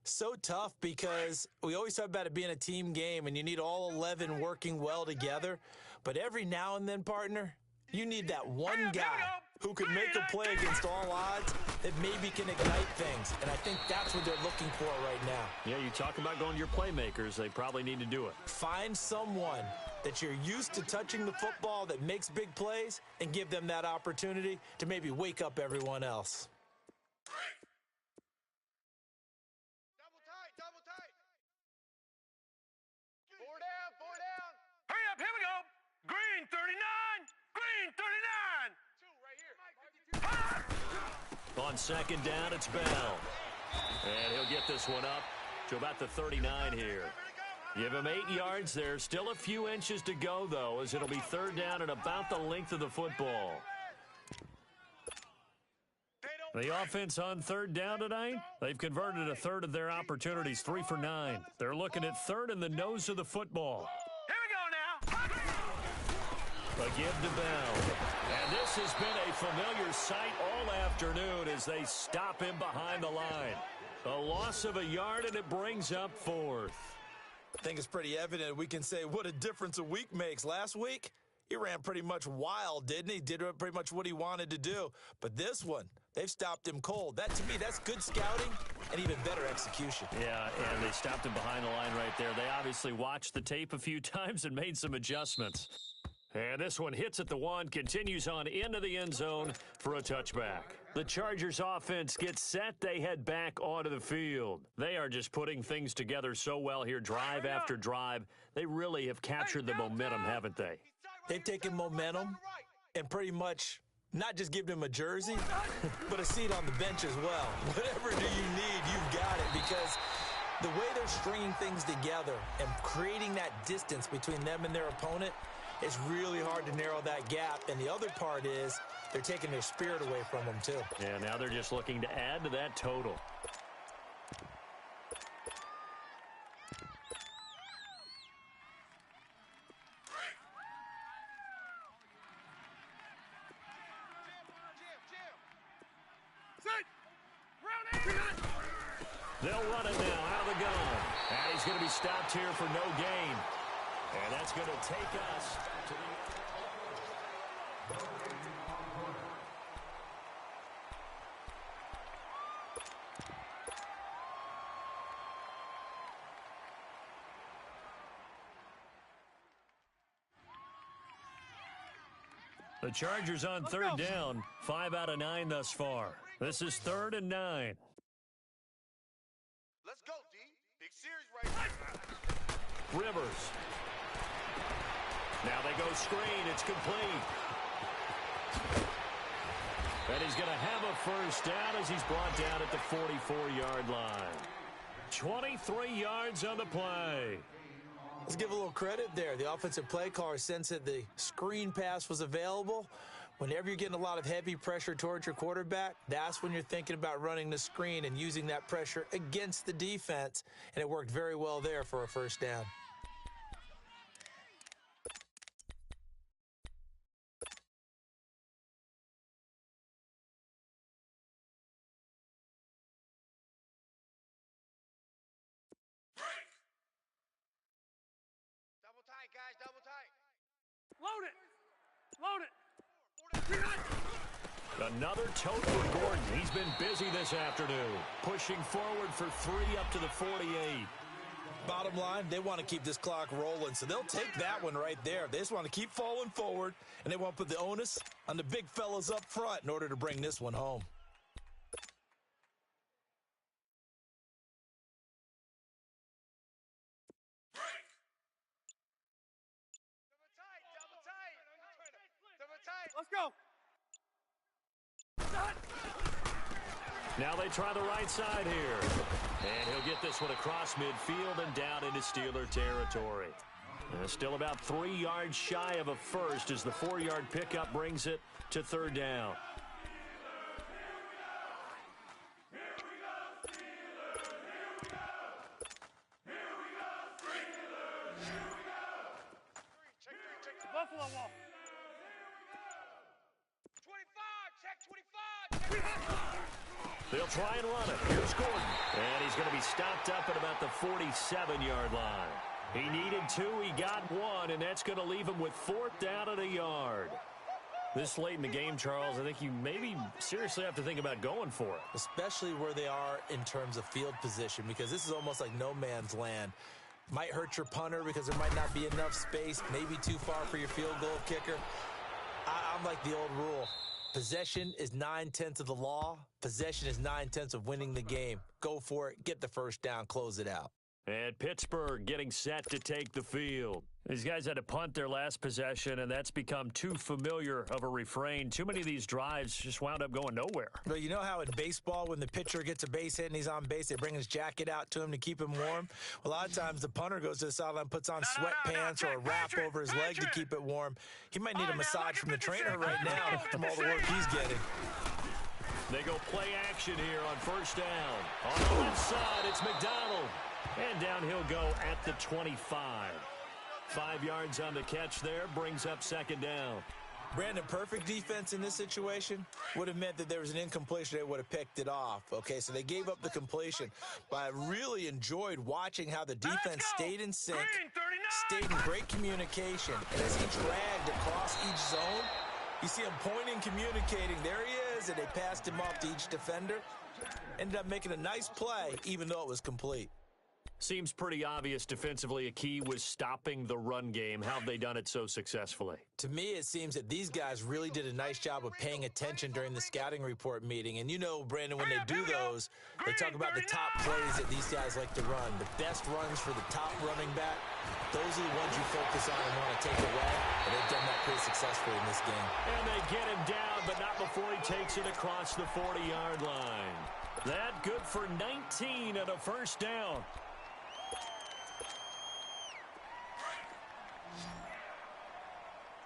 B: So tough because we always talk about it being a team game, and you need all 11 working well together. But every now and then, partner, you need that one guy who can make a play against all odds that maybe can ignite things. And I think that's what they're looking for right now.
A: Yeah, you talk about going to your playmakers. They probably need to do it.
B: Find someone that you're used to touching the football that makes big plays and give them that opportunity to maybe wake up everyone else.
C: Double tight. 4 down. Hurry up, here we go. Green 39. Green 39. 2 right here.
A: On second down, it's Bell. And he'll get this one up to about the 39 here. Give him 8 yards there. Still a few inches to go, though, as it'll be third down and about the length of the football. The offense on third down tonight, they've converted a third of their opportunities, 3 for 9. They're looking at third in the nose of the football.
C: Here we go now.
A: A give to Bell. And this has been a familiar sight all afternoon as they stop him behind the line. A loss of a yard, and it brings up fourth.
B: I think it's pretty evident. We can say what a difference a week makes. Last week, he ran pretty much wild, didn't he? Did pretty much what he wanted to do. But this one, they've stopped him cold. That, to me, that's good scouting and even better execution.
A: Yeah, and they stopped him behind the line right there. They obviously watched the tape a few times and made some adjustments. And this one hits at the 1, continues on into the end zone for a touchback. The Chargers offense gets set. They head back onto the field. They are just putting things together so well here, drive after drive. They really have captured the momentum, haven't they?
B: They've taken momentum and pretty much not just given him a jersey, but a seat on the bench as well. Whatever do you need, you've got it, because the way they're stringing things together and creating that distance between them and their opponent, it's really hard to narrow that gap. And the other part is they're taking their spirit away from them, too.
A: Yeah, now they're just looking to add to that total. They'll run it now out of the gun. And he's going to be stopped here for no gain. And that's going to take us to the Chargers on third down, 5 out of 9 thus far. This is 3rd and 9.
C: Let's go, D. Big series right now.
A: Rivers. Now they go screen. It's complete. And he's going to have a first down as he's brought down at the 44-yard line. 23 yards on the play.
B: Let's give a little credit there. The offensive play caller sensed that the screen pass was available. Whenever you're getting a lot of heavy pressure towards your quarterback, that's when you're thinking about running the screen and using that pressure against the defense. And it worked very well there for a first down.
C: Double tight, guys, double tight.
D: Load it.
A: Another tote for Gordon. He's been busy this afternoon, pushing forward for 3 up to the 48.
B: Bottom line, they want to keep this clock rolling, so they'll take that one right there. They just want to keep falling forward, and they want to put the onus on the big fellas up front in order to bring this one home.
C: Let's go.
A: Now they try the right side here. And he'll get this one across midfield and down into Steeler territory. Still about 3 yards shy of a first as the 4-yard pickup brings it to 3rd down.
C: Buffalo wall. 25, check 25.
A: They'll try and run it. Here's Gordon. And he's going to be stopped up at about the 47-yard line. He needed 2, he got 1, and that's going to leave him with 4th down at a yard. This late in the game, Charles, I think you maybe seriously have to think about going for it.
B: Especially where they are in terms of field position, because this is almost like no man's land. Might hurt your punter because there might not be enough space, maybe too far for your field goal kicker. I'm like the old rule. Possession is 9/10 of the law. Possession is 9/10 of winning the game. Go for it, get the first down, close it out.
A: And Pittsburgh getting set to take the field. These guys had to punt their last possession, and that's become too familiar of a refrain. Too many of these drives just wound up going nowhere.
B: Well, you know how in baseball, when the pitcher gets a base hit and he's on base, they bring his jacket out to him to keep him warm? Well, a lot of times the punter goes to the sideline, puts on sweatpants or a wrap over his leg to keep it warm. He might need a massage from the trainer right now from all the work he's getting.
A: They go play action here on 1st down. On the left side, it's McDonald. And down he'll go at the 25. 5 yards on the catch there, brings up 2nd down.
B: Brandon, perfect defense in this situation would have meant that there was an incompletion. They would have picked it off. Okay, so they gave up the completion. But I really enjoyed watching how the defense stayed in sync, stayed in great communication. And as he dragged across each zone, you see him pointing, communicating. There he is, and they passed him off to each defender. Ended up making a nice play, even though it was complete.
A: Seems pretty obvious defensively a key was stopping the run game. How have they done it so successfully?
B: To me, it seems that these guys really did a nice job of paying attention during the scouting report meeting. And you know, Brandon, when they do those, they talk about the top plays that these guys like to run. The best runs for the top running back, those are the ones you focus on and want to take away. And they've done that pretty successfully in this game.
A: And they get him down, but not before he takes it across the 40-yard line. That good for 19 at a 1st down.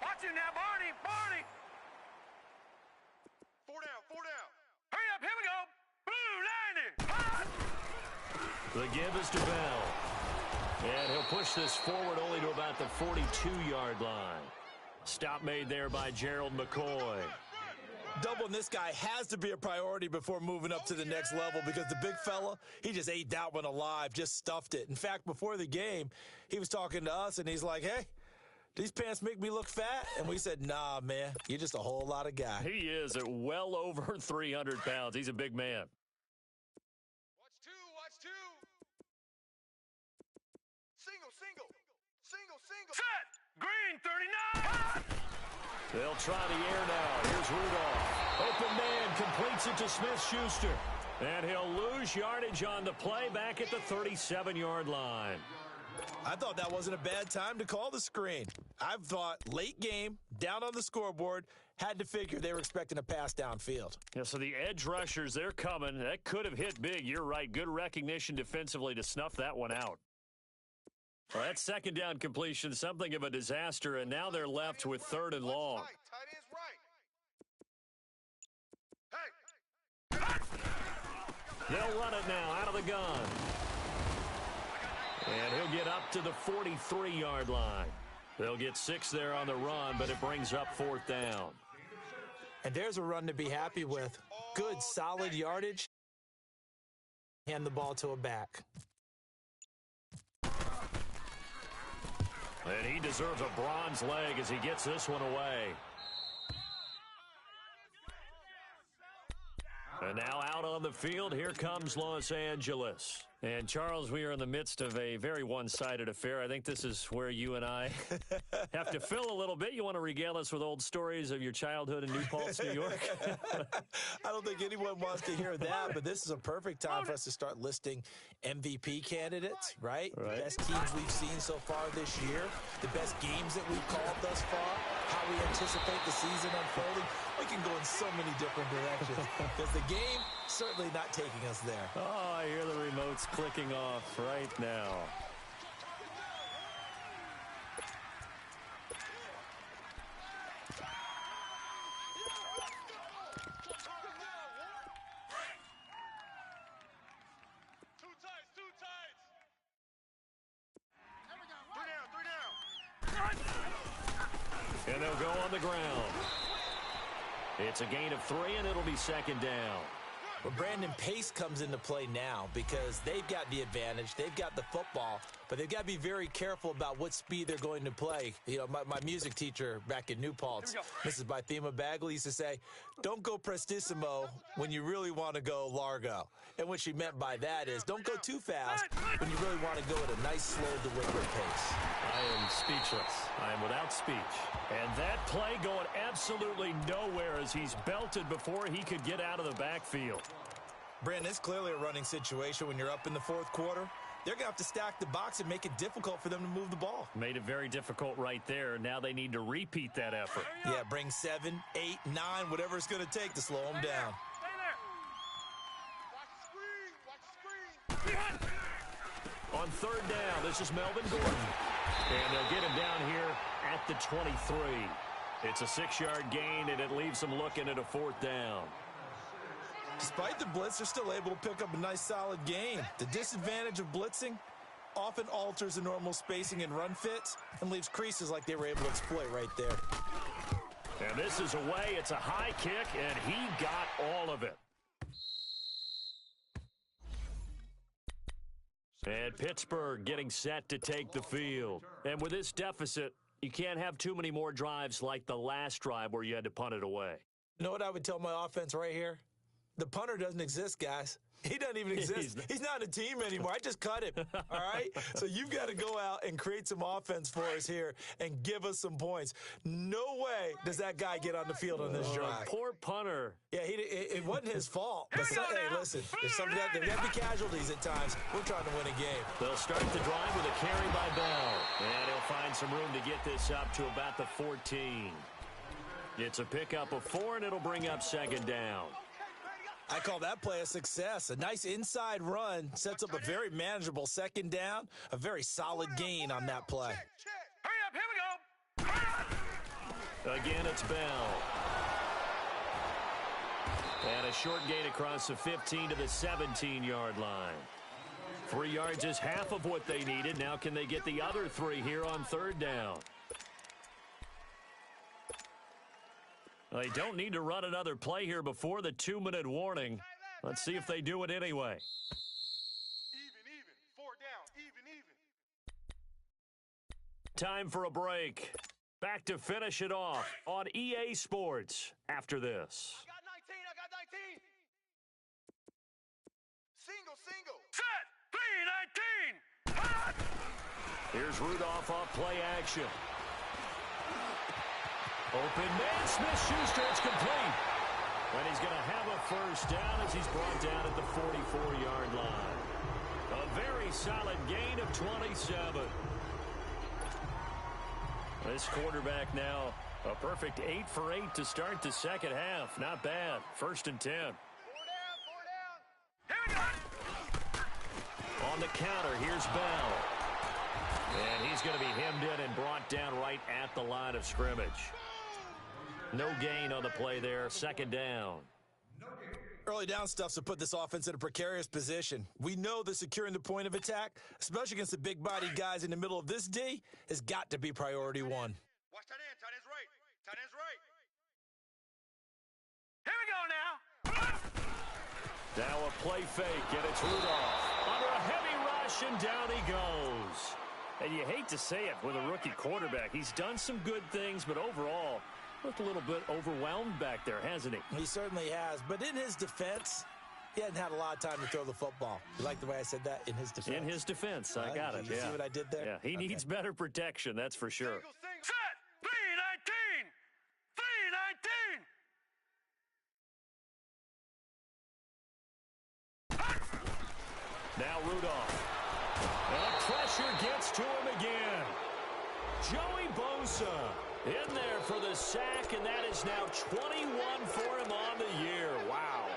C: Watch him now, Barney. 4 down. Hurry up, here we go. Blue landing.
A: The give is to Bell. And he'll push this forward only to about the 42-yard line. Stop made there by Gerald McCoy.
B: Doubling this guy has to be a priority before moving up to the next level because the big fella, he just ate that one alive, just stuffed it. In fact, before the game, he was talking to us, and he's like, hey, these pants make me look fat? And we said, nah, man, you're just a whole lot of guy.
A: He is at well over 300 pounds. He's a big man.
C: Watch two. Single. Set. Green 39.
A: They'll try the air now. Here's Rudolph. Open man completes it to Smith-Schuster. And he'll lose yardage on the play back at the 37-yard line.
B: I thought that wasn't a bad time to call the screen. I thought late game, down on the scoreboard, had to figure they were expecting a pass downfield.
A: Yeah, so the edge rushers, they're coming. That could have hit big. You're right. Good recognition defensively to snuff that one out. Well, that 2nd down completion, something of a disaster, and now they're left with 3rd and long. They'll run it now out of the gun. And he'll get up to the 43-yard line. They'll get 6 there on the run, but it brings up 4th down.
B: And there's a run to be happy with. Good, solid yardage. Hand the ball to a back.
A: And he deserves a bronze leg as he gets this one away. And now out on the field, here comes Los Angeles. And, Charles, we are in the midst of a very one-sided affair. I think this is where you and I have to fill a little bit. You want to regale us with old stories of your childhood in New Paltz, New York?
B: I don't think anyone wants to hear that, but this is a perfect time for us to start listing MVP candidates, right? The best teams we've seen so far this year, the best games that we've called thus far, how we anticipate the season unfolding. We can go in so many different directions because the game certainly not taking us there.
A: Oh, I hear the remotes clicking off right now. And they'll go on the ground. It's a gain of 3, and it'll be second down.
B: Well, Brandon, pace comes into play now because they've got the advantage. They've got the football, but they've got to be very careful about what speed they're going to play. You know, my music teacher back in New Paltz, Mrs. Bythema Bagley, used to say, don't go prestissimo when you really want to go largo. And what she meant by that is don't go too fast when you really want to go at a nice, slow, deliberate pace.
A: I am speechless. I am without speech. And that play going absolutely nowhere as he's belted before he could get out of the backfield.
B: Brandon, it's clearly a running situation when you're up in the fourth quarter. They're going to have to stack the box and make it difficult for them to move the ball.
A: Made it very difficult right there. Now they need to repeat that effort.
B: Yeah, bring 7, 8, 9, whatever it's going to take to slow them down.
A: On third down, this is Melvin Gordon. And they'll get him down here at the 23. It's a 6-yard gain, and it leaves them looking at a fourth down.
B: Despite the blitz, they're still able to pick up a nice, solid gain. The disadvantage of blitzing often alters the normal spacing and run fits and leaves creases like they were able to exploit right there.
A: And this is away. It's a high kick, and he got all of it. And Pittsburgh getting set to take the field. And with this deficit, you can't have too many more drives like the last drive where you had to punt it away.
B: You know what I would tell my offense right here? The punter doesn't exist, guys. He doesn't even exist. He's not a team anymore. I just cut him, all right? So you've got to go out and create some offense for us here and give us some points. No way does that guy get on the field on this drive.
A: Poor punter.
B: Yeah, it wasn't his fault. But hey, listen, there's got to be casualties at times. We're trying to win a game.
A: They'll start the drive with a carry by Bell. And he'll find some room to get this up to about the 14. It's a pickup of 4, and it'll bring up second down.
B: I call that play a success. A nice inside run sets up a very manageable second down, a very solid gain on that play.
C: Hurry up, here we go. Hurry up.
A: Again, it's Bell. And a short gain across the 15 to the 17-yard line. 3 yards is half of what they needed. Now can they get the other 3 here on third down? They don't need to run another play here before the 2-minute warning. Let's see if they do it anyway.
C: Even. 4 down. Even.
A: Time for a break. Back to finish it off on EA Sports after this.
C: I got 19. Single. Set. 3, 19. Hot.
A: Here's Rudolph off play action. Open man, Smith-Schuster, it's complete. And he's going to have a first down as he's brought down at the 44-yard line. A very solid gain of 27. This quarterback now a perfect 8 for 8 to start the second half. Not bad. 1st and 10.
C: 4 down. Here we go.
A: On the counter, here's Bell. And he's going to be hemmed in and brought down right at the line of scrimmage. No gain on the play there. 2nd down.
B: Early down stuff's to put this offense in a precarious position. We know that securing the point of attack, especially against the big-bodied guys in the middle of this D, has got to be priority 1.
C: Watch tight end. Tight end's right. Tight end's right. Here we go now.
A: Now a play fake, and it's Rudolph. Under a heavy rush, and down he goes. And you hate to say it with a rookie quarterback. He's done some good things, but overall, Looked a little bit overwhelmed back there, hasn't he?
B: He certainly has. But in his defense, he hadn't had a lot of time to throw the football. You like the way I said that? In his defense.
A: In his defense. I got it.
B: You see what I did there?
A: Yeah, he needs better protection, that's for sure.
C: Set. 319. 319.
A: Now Rudolph. And pressure gets to him again. Joey Bosa in there for the sack, and that is now 21 for him on the year. Wow.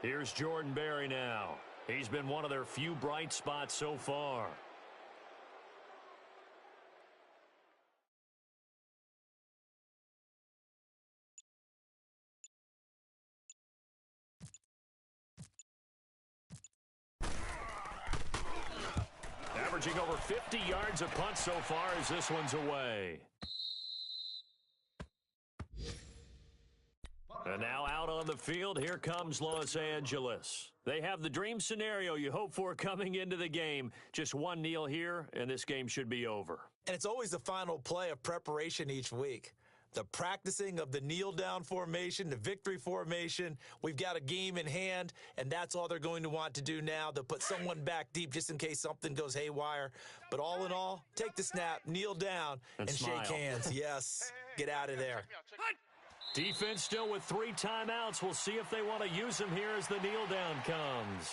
A: Here's Jordan Berry now. He's been one of their few bright spots so far. Averaging over 50 yards a punt so far as this one's away. And now out on the field, here comes Los Angeles. They have the dream scenario you hope for coming into the game. Just one kneel here, and this game should be over.
B: And it's always the final play of preparation each week. The practicing of the kneel-down formation, the victory formation. We've got a game in hand, and that's all they're going to want to do now. They'll put someone back deep just in case something goes haywire. But all in all, take the snap, kneel down, and shake hands. Yes, get out of there.
A: Defense still with 3 timeouts. We'll see if they want to use them here as the kneel down comes.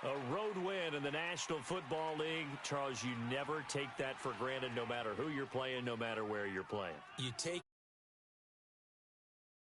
A: A road win in the National Football League. Charles, you never take that for granted no matter who you're playing, no matter where you're playing.
B: You take